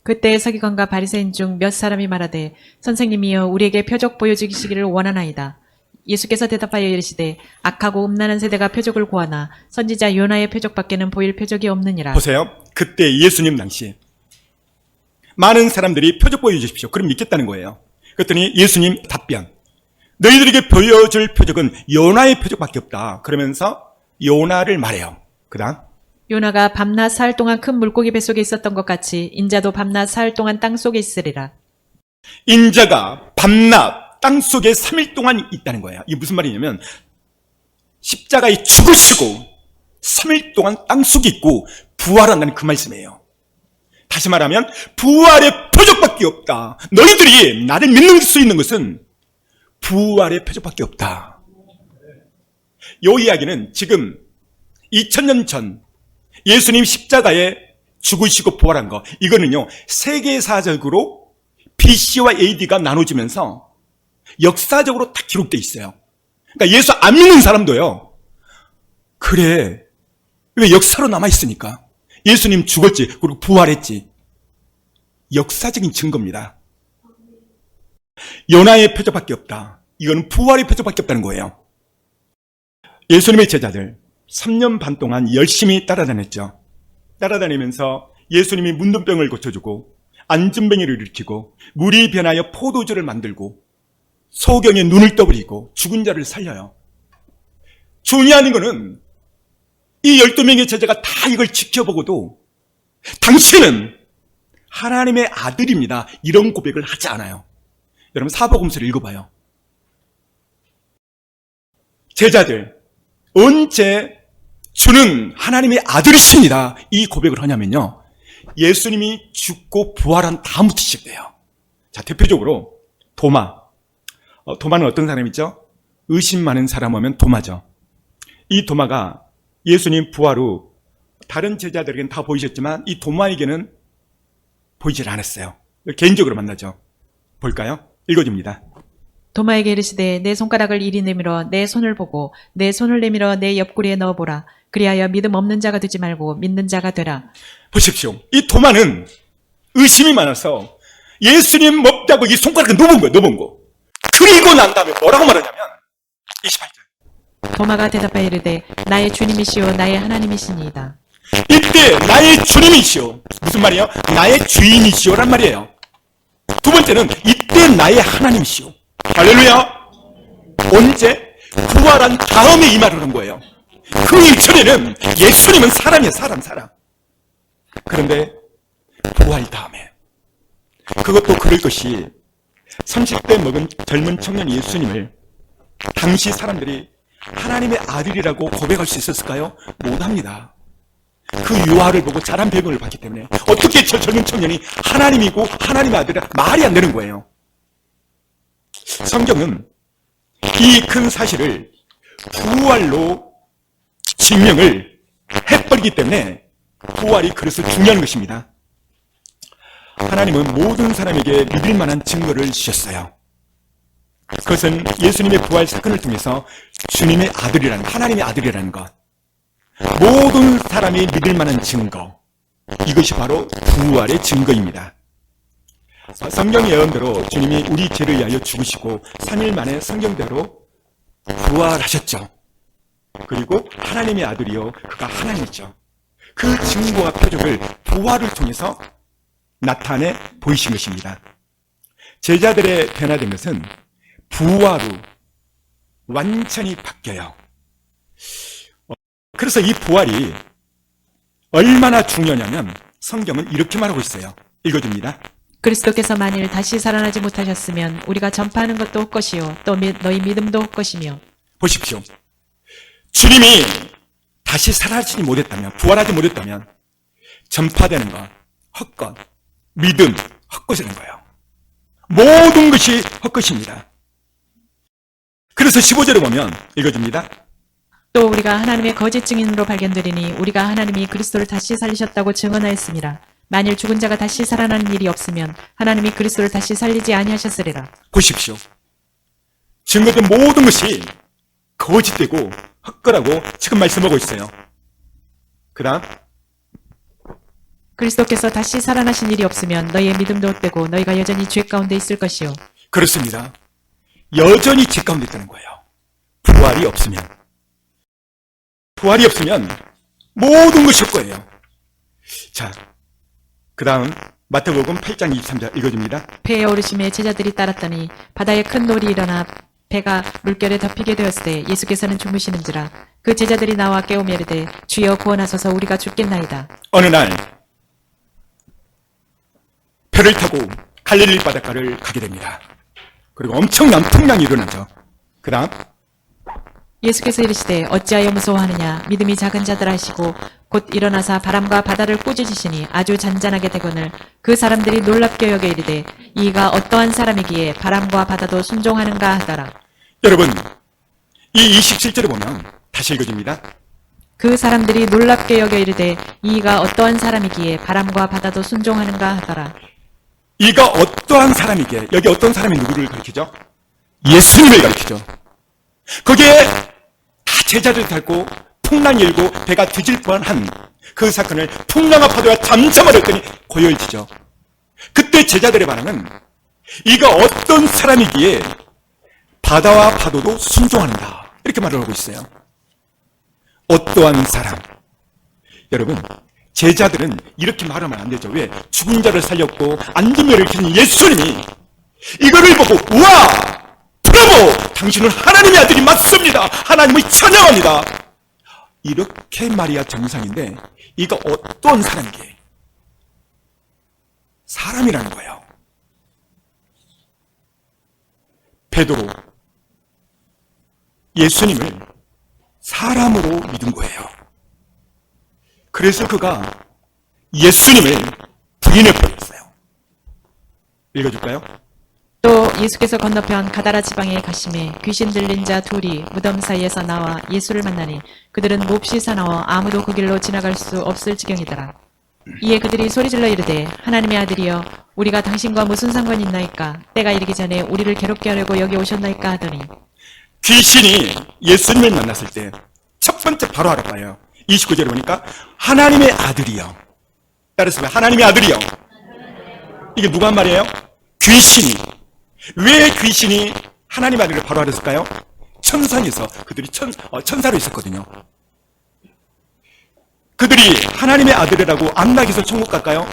그때 서기관과 바리새인 중 몇 사람이 말하되 선생님이여 우리에게 표적 보여주시기를 원하나이다. 예수께서 대답하여 이르시되 악하고 음란한 세대가 표적을 구하나 선지자 요나의 표적밖에는 보일 표적이 없느니라. 보세요. 그때 예수님 당시 많은 사람들이 표적 보여주십시오. 그럼 믿겠다는 거예요. 그랬더니 예수님 답변. 너희들에게 보여줄 표적은 요나의 표적밖에 없다. 그러면서 요나를 말해요. 그 다음. 요나가 밤낮 사흘 동안 큰 물고기 뱃속에 있었던 것 같이 인자도 밤낮 사흘 동안 땅속에 있으리라. 인자가 밤낮 땅속에 3일 동안 있다는 거예요. 이게 무슨 말이냐면 십자가에 죽으시고 3일 동안 땅속에 있고 부활한다는 그 말씀이에요. 다시 말하면 부활의 표적밖에 없다. 너희들이 나를 믿는 수 있는 것은 부활의 표적밖에 없다. 이 이야기는 지금 2000년 전 예수님 십자가에 죽으시고 부활한 거, 이거는요 세계사적으로 BC와 AD가 나눠지면서 역사적으로 다 기록되어 있어요. 그러니까 예수 안 믿는 사람도요, 그래, 왜 역사로 남아있으니까 예수님 죽었지, 그리고 부활했지. 역사적인 증거입니다. 요나의 표적밖에 없다. 이거는 부활의 표적밖에 없다는 거예요. 예수님의 제자들 3년 반 동안 열심히 따라다녔죠. 따라다니면서 예수님이 문둥병을 고쳐주고 안진뱅이를 일으키고 물이 변하여 포도주를 만들고 소경의 눈을 떠버리고 죽은 자를 살려요. 중요한 거는 이 12명의 제자가 다 이걸 지켜보고도 당신은 하나님의 아들입니다, 이런 고백을 하지 않아요. 여러분 사복음서를 읽어봐요. 제자들 언제 주는 하나님의 아들이십니다, 이 고백을 하냐면요, 예수님이 죽고 부활한 다음부터 시작돼요. 자, 대표적으로 도마는 어떤 사람이죠? 의심 많은 사람 오면 도마죠. 이 도마가 예수님 부활 후 다른 제자들에게는 다 보이셨지만 이 도마에게는 보이질 않았어요. 개인적으로 만나죠. 볼까요? 읽어줍니다. 도마에게 이르시되 내 손가락을 이리 내밀어 내 손을 보고 내 손을 내밀어 내 옆구리에 넣어보라. 그리하여 믿음 없는 자가 되지 말고 믿는 자가 되라. 보십시오. 이 도마는 의심이 많아서 예수님 먹자고 이 손가락을 넣어본 거예요. 그리고 난 다음에 뭐라고 말하냐면 28절. 도마가 대답하여 이르되 나의 주님이시오 나의 하나님이시니이다. 이때 나의 주님이시오, 무슨 말이에요? 나의 주인이시오란 말이에요. 두 번째는 이때 나의 하나님이시오. 할렐루야. 언제? 부활한 다음에 이 말을 한 거예요. 그 이전에는 예수님은 사람이에요. 사람. 그런데 부활 다음에, 그것도 그럴 것이 30대 먹은 젊은 청년 예수님을 당시 사람들이 하나님의 아들이라고 고백할 수 있었을까요? 못합니다. 그 유아를 보고 자란 배경을 봤기 때문에 어떻게 저 젊은 청년이 하나님이고 하나님의 아들이라 말이 안 되는 거예요. 성경은 이 큰 사실을 부활로 증명을 해버리기 때문에 부활이 그래서 중요한 것입니다. 하나님은 모든 사람에게 믿을 만한 증거를 주셨어요. 그것은 예수님의 부활 사건을 통해서 주님의 아들이라는, 하나님의 아들이라는 것, 모든 사람이 믿을 만한 증거, 이것이 바로 부활의 증거입니다. 성경 예언대로 주님이 우리 죄를 위하여 죽으시고 3일 만에 성경대로 부활하셨죠. 그리고 하나님의 아들이요, 그가 하나님이죠. 그 증거와 표적을 부활을 통해서 나타내 보이신 것입니다. 제자들의 변화된 것은 부활 후 완전히 바뀌어요. 그래서 이 부활이 얼마나 중요하냐면 성경은 이렇게 말하고 있어요. 읽어줍니다. 그리스도께서 만일 다시 살아나지 못하셨으면 우리가 전파하는 것도 헛것이요 또 너희 믿음도 헛것이며. 보십시오. 주님이 다시 살아나지 못했다면, 부활하지 못했다면 전파되는 것 헛것, 믿음 헛것이라는 거예요. 모든 것이 헛것입니다. 그래서 15절에 보면 읽어줍니다. 또 우리가 하나님의 거짓 증인으로 발견되리니 우리가 하나님이 그리스도를 다시 살리셨다고 증언하였습니다. 만일 죽은 자가 다시 살아나는 일이 없으면 하나님이 그리스도를 다시 살리지 아니하셨으리라. 보십시오. 증거된 모든 것이 거짓되고 헛거라고 지금 말씀하고 있어요. 그 다음 그리스도께서 다시 살아나신 일이 없으면 너희의 믿음도 헛되고 너희가 여전히 죄 가운데 있을 것이요. 그렇습니다. 여전히 죄 가운데 있다는 거예요. 부활이 없으면 모든 것이 헛거예요. 자, 그 다음 마태복음 8장 23절 읽어줍니다. 배에 오르심에 제자들이 따랐더니 바다에 큰 놀이 일어나 배가 물결에 덮이게 되었을 때 예수께서는 주무시는지라. 그 제자들이 나와 깨우며 이르되 주여 구원하소서 우리가 죽겠나이다. 어느 날 배를 타고 갈릴리 바닷가를 가게 됩니다. 그리고 엄청난 풍랑이 일어나죠. 그 다음 예수께서 이르시되 어찌하여 무서워하느냐 믿음이 작은 자들 하시고 곧 일어나사 바람과 바다를 꾸짖으시니 아주 잔잔하게 되거늘 그 사람들이 놀랍게 여겨 이르되 이가 어떠한 사람이기에 바람과 바다도 순종하는가 하더라. 여러분, 이 27절을 보면 다시 읽어줍니다. 그 사람들이 놀랍게 여겨 이르되 이가 어떠한 사람이기에 바람과 바다도 순종하는가 하더라. 이가 어떠한 사람이기에, 여기 어떤 사람이 누구를 가리키죠? 예수님을 가리키죠. 거기에 다 제자들 닳고 풍랑이 일고 배가 뒤질 뻔한 그 사건을 풍랑과 파도가 잠잠하랬더니 고요해지죠. 그때 제자들의 반응은 이가 어떤 사람이기에 바다와 파도도 순종한다, 이렇게 말을 하고 있어요. 어떠한 사람. 여러분, 제자들은 이렇게 말하면 안 되죠. 왜? 죽은 자를 살렸고 안전멸을 일으킨 예수님이 이거를 보고 우와! 브라보! 당신은 하나님의 아들이 맞습니다. 하나님을 찬양합니다. 이렇게 말이야 정상인데 이가 어떤 사람이기에? 사람이라는 거예요. 베드로 예수님을 사람으로 믿은 거예요. 그래서 그가 예수님을 부인해버렸어요. 읽어줄까요? 또 예수께서 건너편 가다라 지방에 가심에 귀신 들린 자 둘이 무덤 사이에서 나와 예수를 만나니 그들은 몹시 사나워 아무도 그 길로 지나갈 수 없을 지경이더라. 이에 그들이 소리질러 이르되 하나님의 아들이여 우리가 당신과 무슨 상관이 있나이까 때가 이르기 전에 우리를 괴롭게 하려고 여기 오셨나이까 하더니 귀신이 예수님을 만났을 때 첫 번째 바로 알아봐요. 29절에 보니까 하나님의 아들이요. 따라서 하나님의 아들이요. 이게 누가 한 말이에요? 귀신이. 왜 귀신이 하나님 아들을 바로 알았을까요? 천상에서 그들이 천사로 있었거든요. 그들이 하나님의 아들이라고 안락에서 천국 갈까요?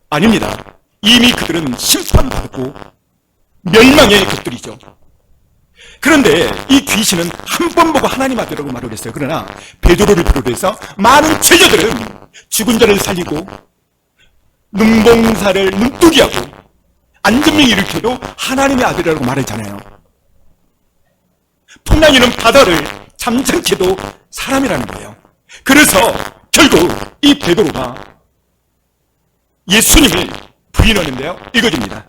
아닙니다. 이미 그들은 심판받고 멸망의 것들이죠. 그런데 이 귀신은 한 번 보고 하나님 아들이라고 말을 했어요. 그러나 베드로를 비롯해서 많은 제자들은 죽은 자를 살리고 눈봉사를 눈뜨게 하고 안전명 일으켜도 하나님의 아들이라고 말했잖아요. 풍랑이는 바다를 잠잠케도 사람이라는 거예요. 그래서 결국 이 베드로가 예수님을 부인하는데요. 읽어줍니다.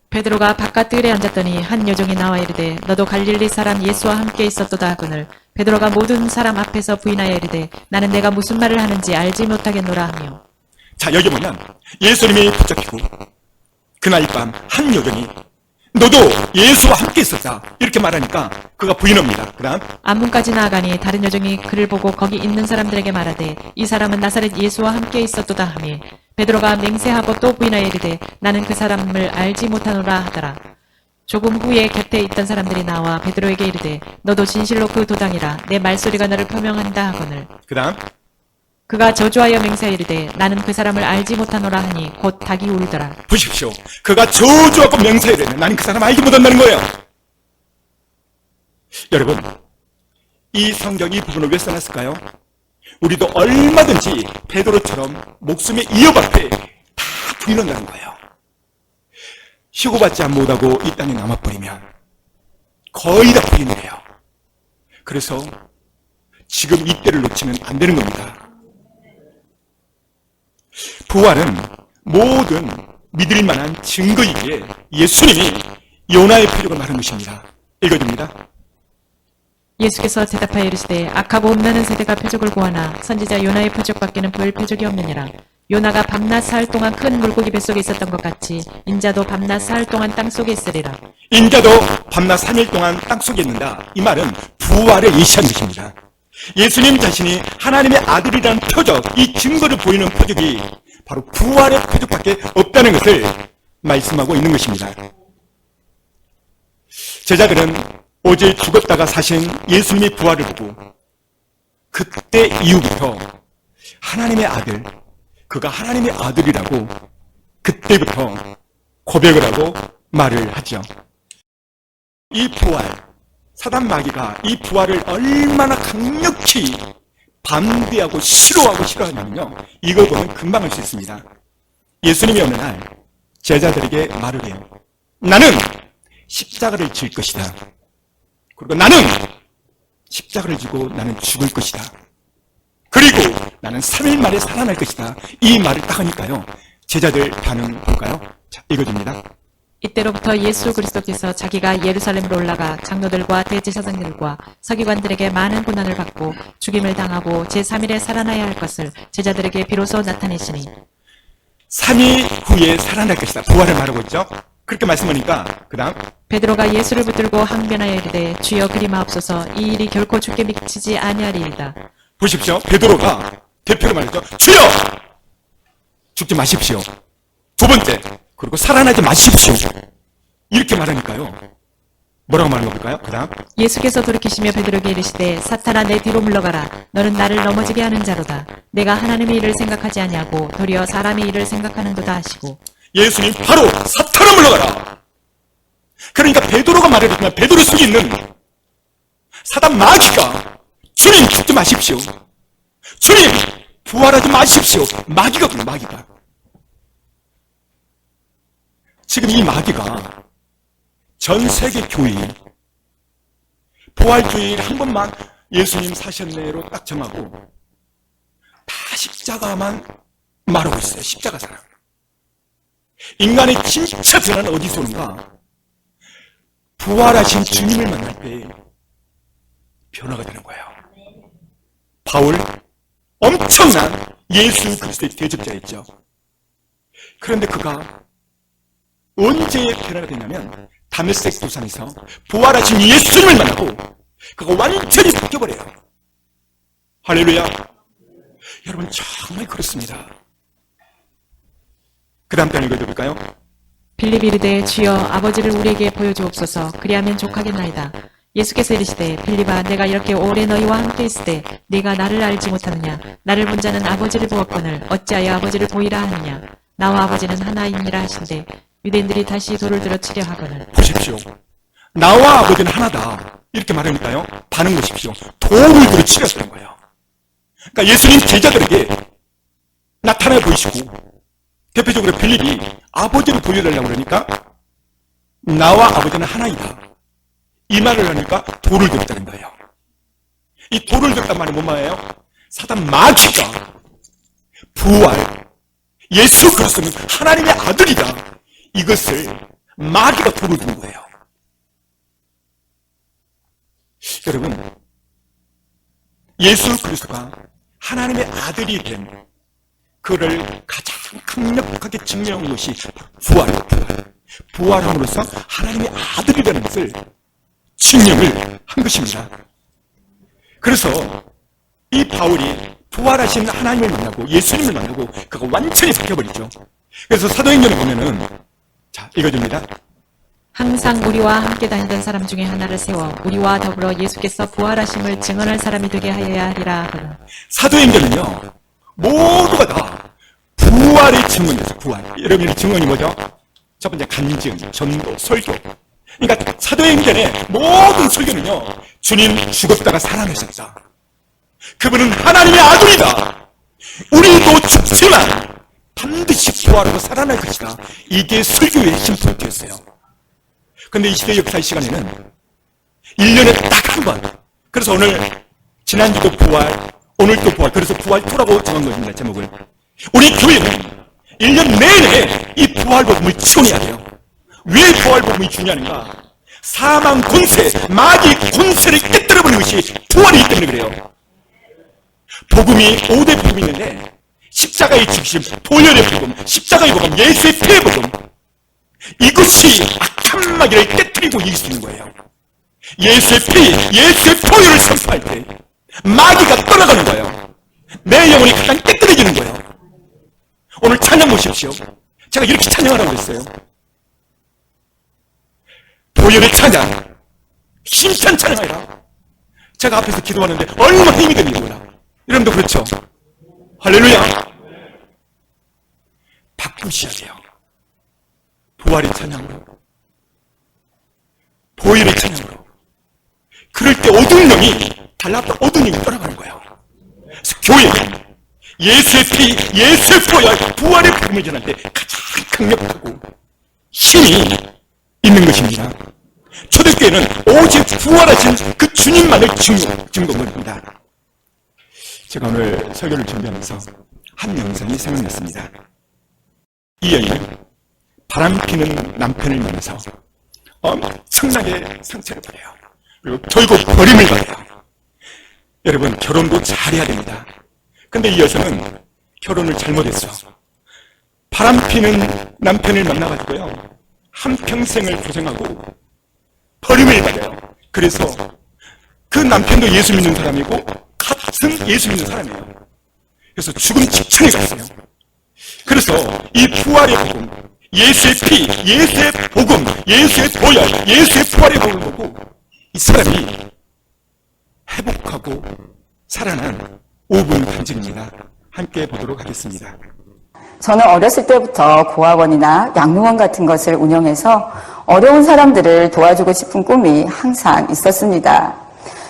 베드로가 바깥 뜰에 앉았더니 한 여종이 나와 이르되 너도 갈릴리 사람 예수와 함께 있었도다 하거늘 베드로가 모든 사람 앞에서 부인하여 이르되 나는 내가 무슨 말을 하는지 알지 못하겠노라 하며. 자, 여기 보면 예수님이 붙잡히고 그날 밤 한 여종이 너도 예수와 함께 있었다 이렇게 말하니까 그가 부인합니다. 그 다음 안문까지 나아가니 다른 여종이 그를 보고 거기 있는 사람들에게 말하되 이 사람은 나사렛 예수와 함께 있었도다 하며 베드로가 맹세하고 또 부인하여 이르되 나는 그 사람을 알지 못하노라 하더라. 조금 후에 곁에 있던 사람들이 나와 베드로에게 이르되 너도 진실로 그 도당이라 내 말소리가 너를 표명한다 하거늘 그 다음 그가 저주하여 맹세하여 이르되 나는 그 사람을 알지 못하노라 하니 곧 닭이 울더라. 보십시오. 그가 저주하고 명세하려면 나는 그 사람 알지 못한다는 거예요. 여러분, 이 성경 이 부분을 왜 써놨을까요? 우리도 얼마든지 베드로처럼 목숨의 위협 앞에 다 부인한다는 거예요. 희고받지 못하고 이 땅에 남아버리면 거의 다 부인을 해요. 그래서 지금 이때를 놓치면 안 되는 겁니다. 부활은 모든 믿을 만한 증거이기에 예수님이 요나의 표적을 말한 것입니다. 읽어줍니다. 예수께서 대답하여 이르시되 악하고 음란한 세대가 표적을 구하나 선지자 요나의 표적밖에는 볼 표적이 없느니라. 요나가 밤낮 사흘 동안 큰 물고기 뱃속에 있었던 것 같이 인자도 밤낮 사흘 동안 땅속에 있으리라. 인자도 밤낮 3일 동안 땅속에 있는다. 이 말은 부활을 예시한 것입니다. 예수님 자신이 하나님의 아들이라는 표적, 이 증거를 보이는 표적이 바로 부활의 표적밖에 없다는 것을 말씀하고 있는 것입니다. 제자들은 어제 죽었다가 사신 예수님의 부활을 보고 그때 이후부터 하나님의 아들, 그가 하나님의 아들이라고 그때부터 고백을 하고 말을 하죠. 이 부활, 사단 마귀가 이 부활을 얼마나 강력히 반대하고 싫어하냐면요, 이걸 보면 금방 알 수 있습니다. 예수님이 어느 날 제자들에게 말을 해요. 나는 십자가를 질 것이다. 그리고 나는 십자가를 지고 나는 죽을 것이다. 그리고 나는 3일 만에 살아날 것이다. 이 말을 딱 하니까요, 제자들 반응 볼까요? 자, 읽어줍니다. 이때로부터 예수 그리스도께서 자기가 예루살렘으로 올라가 장로들과 대제사장들과 서기관들에게 많은 고난을 받고 죽임을 당하고 제3일에 살아나야 할 것을 제자들에게 비로소 나타내시니 3일 후에 살아날 것이다. 부활을 말하고 있죠. 그렇게 말씀하니까 그 다음 베드로가 예수를 붙들고 항변하여 이르되 주여 그리마옵소서 이 일이 결코 주께 미치지 아니하리이다. 보십시오. 베드로가 대표로 말했죠. 주여! 죽지 마십시오. 두 번째, 그리고 살아나지 마십시오. 이렇게 말하니까요, 뭐라고 말하는 걸까요? 그 다음 예수께서 돌이키시며 베드로에게 이르시되 사탄아 내 뒤로 물러가라. 너는 나를 넘어지게 하는 자로다. 내가 하나님의 일을 생각하지 아니하고 도리어 사람의 일을 생각하는도다 하시고 예수님 바로 사탄아 물러가라. 그러니까 베드로가 말해줬지만 베드로 속에 있는 사단 마귀가 주님 죽지 마십시오. 주님 부활하지 마십시오. 마귀가 마귀가. 지금 이 마귀가 전 세계 교회 부활주일 한 번만 예수님 사셨네로 딱 정하고 다 십자가만 말하고 있어요. 십자가 사랑. 인간의 진짜 변화는 어디서 오는가? 부활하신 주님을 만날 때 변화가 되는 거예요. 바울 엄청난 예수 그리스도의 대적자였죠. 그런데 그가 언제 변화가 되냐면 다메섹 도상에서 부활하신 예수님을 만나고 그가 완전히 바뀌어버려요. 할렐루야. 여러분 정말 그렇습니다. 그 다음 편 읽어드릴까요? 빌립 이르되 주여 아버지를 우리에게 보여주옵소서 그리하면 족하겠나이다. 예수께서 이르시되 빌립아 내가 이렇게 오래 너희와 함께 있을 때 네가 나를 알지 못하느냐. 나를 본 자는 아버지를 보았거늘 어찌하여 아버지를 보이라 하느냐. 나와 아버지는 하나이니라 하신대 유대인들이 다시 돌을 들어 치려 하거늘. 보십시오. 나와 아버지는 하나다. 이렇게 말하니까요, 반응 보십시오. 돌을 들어 치렸다는 거예요. 그러니까 예수님 제자들에게 나타나 보이시고 대표적으로 빌립이 아버지를 보여달라고 그러니까 나와 아버지는 하나이다. 이 말을 하니까 돌을 들었다는 거예요. 이 돌을 들었단 말은 뭔 말이에요? 사단 마귀가 부활, 예수 그리스도는 하나님의 아들이다. 이것을 마귀가 돌을 든 거예요. 여러분, 예수 그리스도가 하나님의 아들이 된 그를 가장 강력하게 증명한 것이 부활이에요. 부활함으로써 하나님의 아들이라는 것을 증명을 한 것입니다. 그래서 이 바울이 부활하신 하나님을 만나고 예수님을 만나고 그가 완전히 바뀌어버리죠. 그래서 사도행전을 보면은 자 읽어줍니다. 항상 우리와 함께 다니던 사람 중에 하나를 세워 우리와 더불어 예수께서 부활하심을 증언할 사람이 되게 하여야 하리라 하거늘. 사도행전은요 모두가 다 부활의 증언이었어요. 부활. 여러분의 증언이 뭐죠? 첫 번째 간증, 전도, 설교. 그러니까 사도행전의 모든 설교는요 주님 죽었다가 살아나셨다. 그분은 하나님의 아들이다. 우리도 죽지만 반드시 부활하고 살아날 것이다. 이게 설교의 핵심포인트였어요. 그런데 이 시대 역사의 시간에는 1년에 딱 한 번. 그래서 오늘 지난주도 부활, 오늘도 부활. 그래서 부활2라고 정한 것입니다. 제목을. 우리 교회는 1년 내내 이 부활복음을 치원해야 돼요. 왜 부활복음이 중요한가? 사망 권세, 마귀 권세를 깨뜨려버리는 것이 부활이기 때문에 그래요. 복음이 5대 복음이 있는데 십자가의 죽으심, 보혈의 복음, 십자가의 복음, 예수의 피의 복음, 이것이 악한 마귀를 깨뜨리고 이길 수 있는 거예요. 예수의 피, 예수의 보혈을 선포할 때 마귀가 떠나가는 거예요. 내 영혼이 가장 깨끗해지는 거예요. 오늘 찬양 보십시오. 제가 이렇게 찬양하라고 했어요. 보혈의 찬양, 힘찬 찬양하라. 제가 앞에서 기도하는데 얼마나 힘이 됩니까? 여러분도 그렇죠? 할렐루야. 바꾸셔야 돼요. 부활의 찬양으로, 보혈의 찬양으로. 그럴 때 어두운 영이 달라붙어 어두운 영이 떠나가는 거예요. 그래서 교회, 예수의 피, 예수의 보혈, 부활의 복음을 전할 때 가장 강력하고 힘이 있는 것입니다. 초대교회는 오직 부활하신 그 주님만을 증거합니다. 제가 오늘 설교를 준비하면서 한 영상이 생각났습니다. 이 여인은 바람피는 남편을 만나서 엄청나게 상처를 받아요. 그리고 결국 버림을 받아요. 여러분, 결혼도 잘해야 됩니다. 근데 이 여성은 결혼을 잘못했어. 바람피는 남편을 만나가지고요, 한평생을 고생하고 버림을 받아요. 그래서 그 남편도 예수 믿는 사람이고 같은 예수 믿는 사람이에요. 그래서 죽음 직전에 갔어요. 그래서 이 부활의 복음, 예수의 피, 예수의 복음, 예수의 보혈, 예수의 부활의 복음을 보고 이 사람이 회복하고 살아난 5분 간증입니다. 함께 보도록 하겠습니다. 저는 어렸을 때부터 고아원이나 양육원 같은 것을 운영해서 어려운 사람들을 도와주고 싶은 꿈이 항상 있었습니다.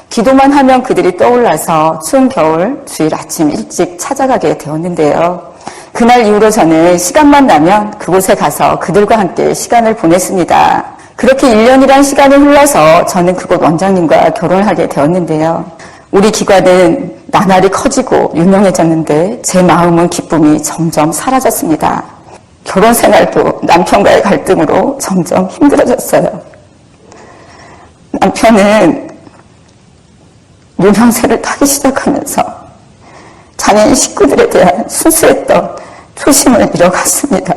기도만 하면 그들이 떠올라서 추운 겨울 주일 아침 일찍 찾아가게 되었는데요. 그날 이후로 저는 시간만 나면 그곳에 가서 그들과 함께 시간을 보냈습니다. 그렇게 1년이란 시간이 흘러서 저는 그곳 원장님과 결혼을 하게 되었는데요. 우리 기관은 나날이 커지고 유명해졌는데 제 마음은 기쁨이 점점 사라졌습니다. 결혼 생활도 남편과의 갈등으로 점점 힘들어졌어요. 남편은 유명세를 타기 시작하면서 장애인 식구들에 대한 순수했던 초심을 잃어갔습니다.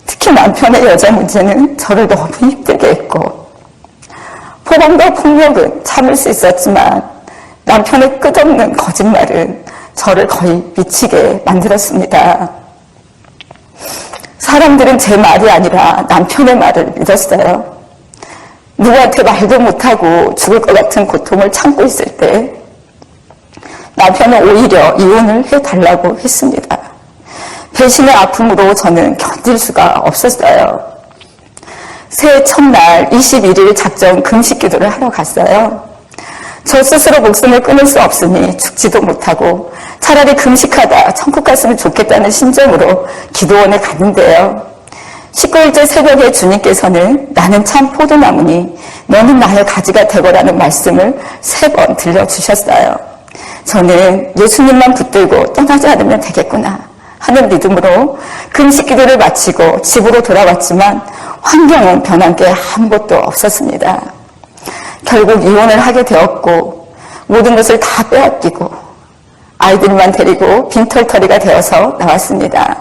특히 남편의 여자 문제는 저를 너무 힘들게 했고, 포럼과 폭력은 참을 수 있었지만 남편의 끝없는 거짓말은 저를 거의 미치게 만들었습니다. 사람들은 제 말이 아니라 남편의 말을 믿었어요. 누구한테 말도 못하고 죽을 것 같은 고통을 참고 있을 때 남편은 오히려 이혼을 해달라고 했습니다. 배신의 아픔으로 저는 견딜 수가 없었어요. 새해 첫날 21일 작정 금식 기도를 하러 갔어요. 저 스스로 목숨을 끊을 수 없으니 죽지도 못하고 차라리 금식하다 천국 갔으면 좋겠다는 심정으로 기도원에 갔는데요. 19일째 새벽에 주님께서는 나는 참 포도나무니 너는 나의 가지가 되거라는 말씀을 3번 들려주셨어요. 저는 예수님만 붙들고 떠나지 않으면 되겠구나 하는 믿음으로 금식 기도를 마치고 집으로 돌아왔지만 환경은 변한 게 아무것도 없었습니다. 결국 이혼을 하게 되었고 모든 것을 다 빼앗기고 아이들만 데리고 빈털터리가 되어서 나왔습니다.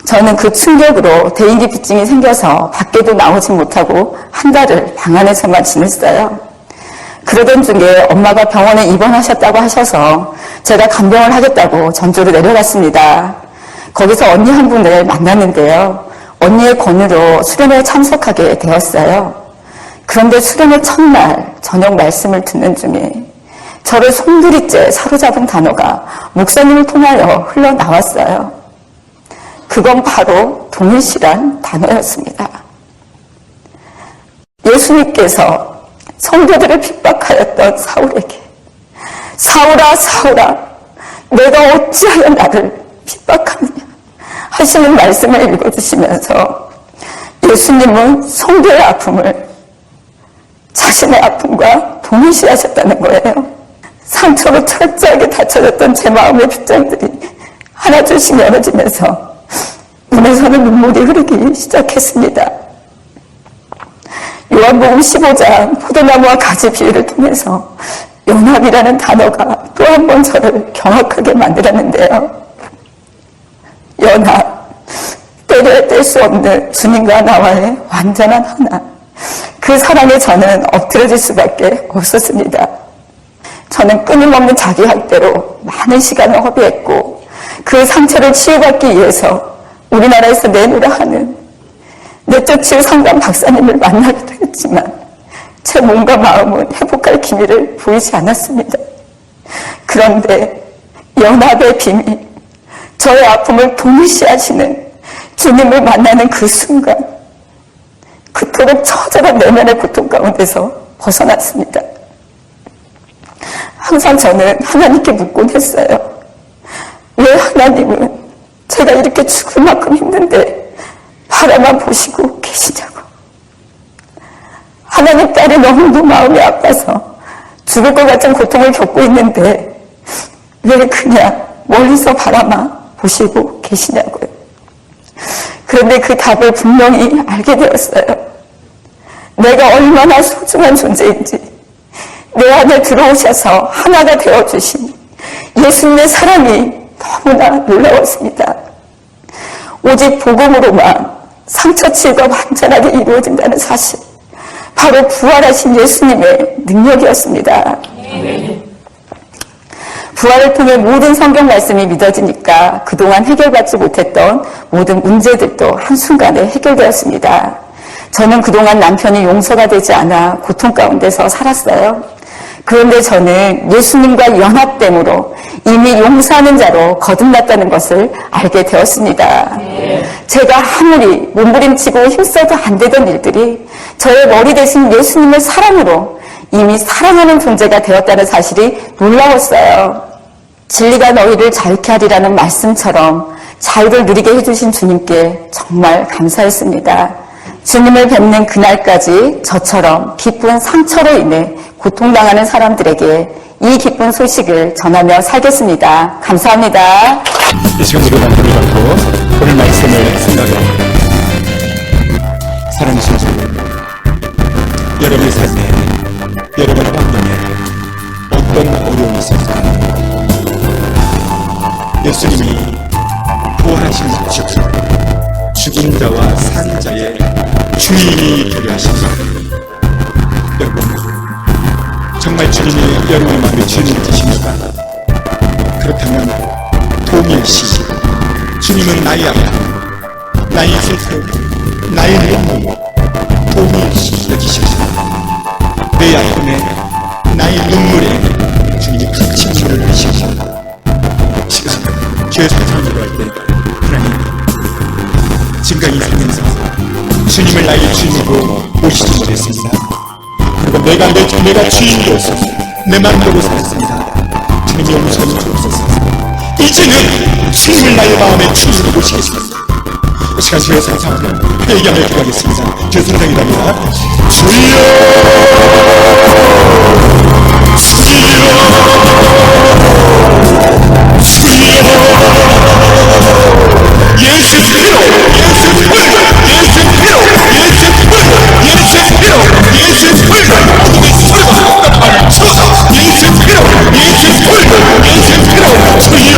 저는 그 충격으로 대인기피증이 생겨서 밖에도 나오지 못하고 한 달을 방 안에서만 지냈어요. 그러던 중에 엄마가 병원에 입원하셨다고 하셔서 제가 간병을 하겠다고 전주로 내려갔습니다. 거기서 언니 한 분을 만났는데요. 언니의 권유로 수련회에 참석하게 되었어요. 그런데 수련회 첫날 저녁 말씀을 듣는 중에 저를 송두리째 사로잡은 단어가 목사님을 통하여 흘러나왔어요. 그건 바로 동일시란 단어였습니다. 예수님께서 성도들을 핍박하였던 사울에게 사울아 사울아 내가 어찌하여 나를 핍박하느냐 하시는 말씀을 읽어주시면서 예수님은 성도의 아픔을 자신의 아픔과 동일시하셨다는 거예요. 상처로 철저하게 닫혀졌던 제 마음의 빗장들이 하나둘씩 열어지면서 눈에서는 눈물이 흐르기 시작했습니다. 요한복음 15장 포도나무와 가지 비유를 통해서 연합이라는 단어가 또 한 번 저를 경악하게 만들었는데요. 연합, 때려 뗄 수 없는 주님과 나와의 완전한 하나. 그 사랑에 저는 엎드려질 수밖에 없었습니다. 저는 끊임없는 자기 학대로 많은 시간을 허비했고 그 상처를 치유받기 위해서 우리나라에서 내놓으려 하는 내적 치유 상담 박사님을 만나기도 했지만 제 몸과 마음은 회복할 기미를 보이지 않았습니다. 그런데 연합의 비밀, 저의 아픔을 동일시 하시는 주님을 만나는 그 순간 그토록 처절한 내면의 고통 가운데서 벗어났습니다. 항상 저는 하나님께 묻곤 했어요. 왜 하나님은 제가 이렇게 죽을 만큼 힘든데 바라만 보시고 계시냐고. 하나님 딸이 너무도 마음이 아파서 죽을 것 같은 고통을 겪고 있는데 왜 그냥 멀리서 바라만 보시고 계시냐고요. 그런데 그 답을 분명히 알게 되었어요. 내가 얼마나 소중한 존재인지 내 안에 들어오셔서 하나가 되어주신 예수님의 사랑이 너무나 놀라웠습니다. 오직 복음으로만 상처 치유가 완전하게 이루어진다는 사실, 바로 부활하신 예수님의 능력이었습니다. 부활을 통해 모든 성경 말씀이 믿어지니까 그동안 해결받지 못했던 모든 문제들도 한순간에 해결되었습니다. 저는 그동안 남편이 용서가 되지 않아 고통 가운데서 살았어요. 그런데 저는 예수님과 연합됨으로 이미 용서하는 자로 거듭났다는 것을 알게 되었습니다. 제가 아무리 몸부림치고 힘써도 안 되던 일들이 저의 머리 대신 예수님의 사랑으로 이미 사랑하는 존재가 되었다는 사실이 놀라웠어요. 진리가 너희를 자유케 하리라는 말씀처럼 자유를 누리게 해주신 주님께 정말 감사했습니다. 주님을 뵙는 그날까지 저처럼 깊은 상처로 인해 고통당하는 사람들에게 이 기쁜 소식을 전하며 살겠습니다. 감사합니다. 이 시간으로 남편을 받고 오늘 말씀을 생각합니다. 사랑하시는 주님, 여러분의 삶에, 여러분의 환경에 어떤 어려움이 있었습니까? 예수님이 부활하신 주셔서 죽은 자와 산 자의 주인이 되게 하십니다. 여러분, 정말 주님이 여러분의 마음의 주인이 되십니까? 그렇다면 동일시, 주님은 나의 아파, 나의 슬픔, 나의 눈물, 동일시 여기십니다. 내 아픔에, 나의 눈물에 주님이 같이 눈물을 흘리십니다. 지금 교회에서 기도할 때 하나님, 지금까지 이 살면서 주님을 나의 주인으로 모시지 못했습니다. 그리고 내가 주인이 되었습니다. 내 마음대로 살았습니다. 주님이 용서해 주옵소서. 이제는 주님을 나의 마음의 주인으로 모시겠습니다. 이 시간 주의 상상하며 회개하며 기도하겠습니다. 주의 성장이랍니다. 주여, 예수 피로, 예수 피로, 예수 피로, 예수 피로, 예수 피로, 예수 피로, 어둠의 소리가 나를 쳐서 예수 피로, 예수 피로, 예수 피로, 주여,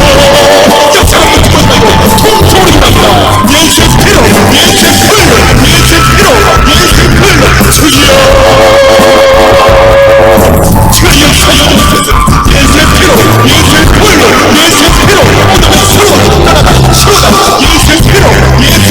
역사를 듣고 통통이랍니다. 예수 피로, 예수 피로, 예수 피로, 예수 피로, 주여, 주여 살려주소서. 예수 피로, 예수 피로, 예수 피로, 어둠의 소리가 나를 쳐서 예수 피로, 예수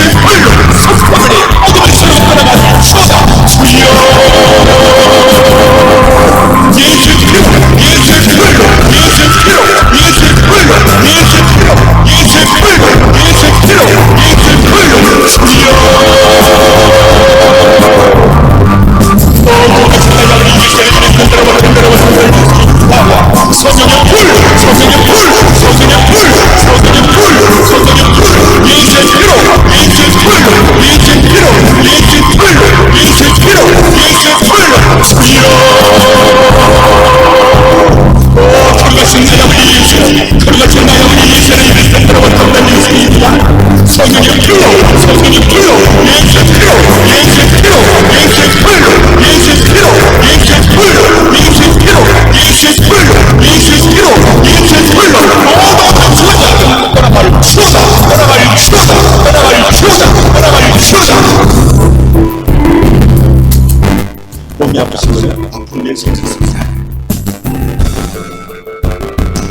몸이 아프신 거는 아픈 게 있었습니다.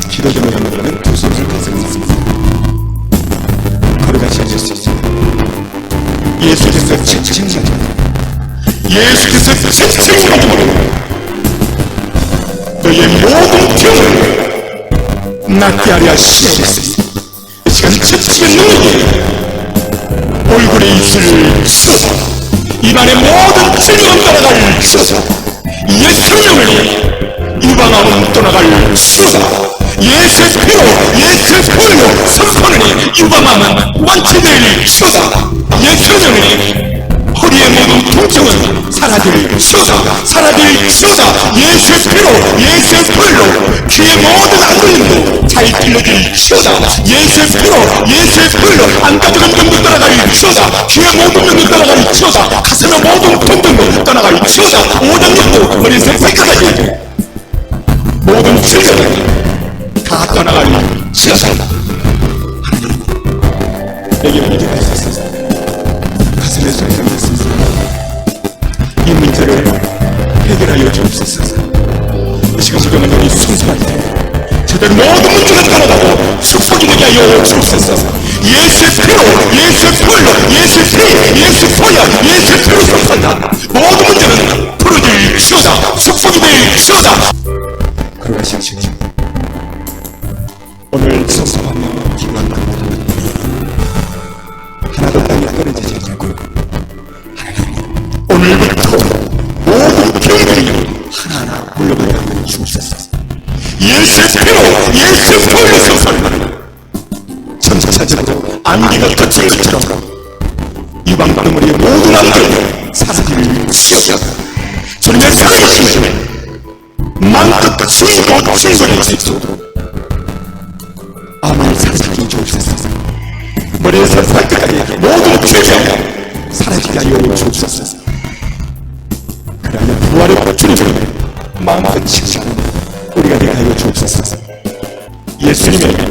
기도 제목 하는 두 손을 가슴습니다. 걸어가시 하실 수 있습니다. 예수께서 칭칭하지 예수께서 칭칭하지 너의 모든 병을 낫게 하려 하시옵소서. 이 시간 칭칭의 능력이 얼굴에 입술을 쏘서 입안의 모든 질병 떠나갈 쏘서 예수의 명을 유방암은 떠나갈 쏘서 예수의 피로 예수의 보혈로 선포하니 유방암은 완치될 쏘서 예수의 명을 허리의 모든 통증은 사라질 쏘서 사라질 쏘서 예수의 피로 예수의 보혈로 귀의 모든 안걸림도 잘 들려질 쏘서 예수의 피로 예수의 보혈로 안가져간 병도 떠나갈 쏘서 귀의 모든 병도 떠나갈 쏘서 가슴의 모든 통증도 떠나갈 쏘서 오장육도 머리에서 발끝까지 모든 질병을 다 떠나갈 쏘서 하나님 내게 문제가 있었어 가슴에 소리가 있었어 이 문제를 해결하여 주옵소서. 이 시간 부정한 영이 순수할 때 저들 모든 문제가 떠나가고 축복이 되게 하여 주옵소서. 예수의 피로 예수의 보혈로 예수의 피 예수의 보혈 예수의 피로 선포한다. 모든 문제는 풀어질 쏘자 축복이 될 쏘자. 걸어가시오. 오늘 선포하며 기도한 것보다 하나도 땅에 떨어지지 않냐고 오늘부터 모든 병들이 하나하나 물러가게 주옵소서. 예수의 피로 예수의 보혈로 선포한다. 천사사지로 안개가 덮친 것처럼 유방덩어리의 모든 안개를 사라질 쏘자. 주님의 살아계심을 마음껏 주이고 충성할 수 있도록 암을 사라지게 주옵소서. 머리에서 발끝까지 모든 죄병 사라지게 하여 주옵소서. 그러면 부활의 주님을 마음껏 칭찬하는 우리가 되게 하여 주옵소서. 예수님의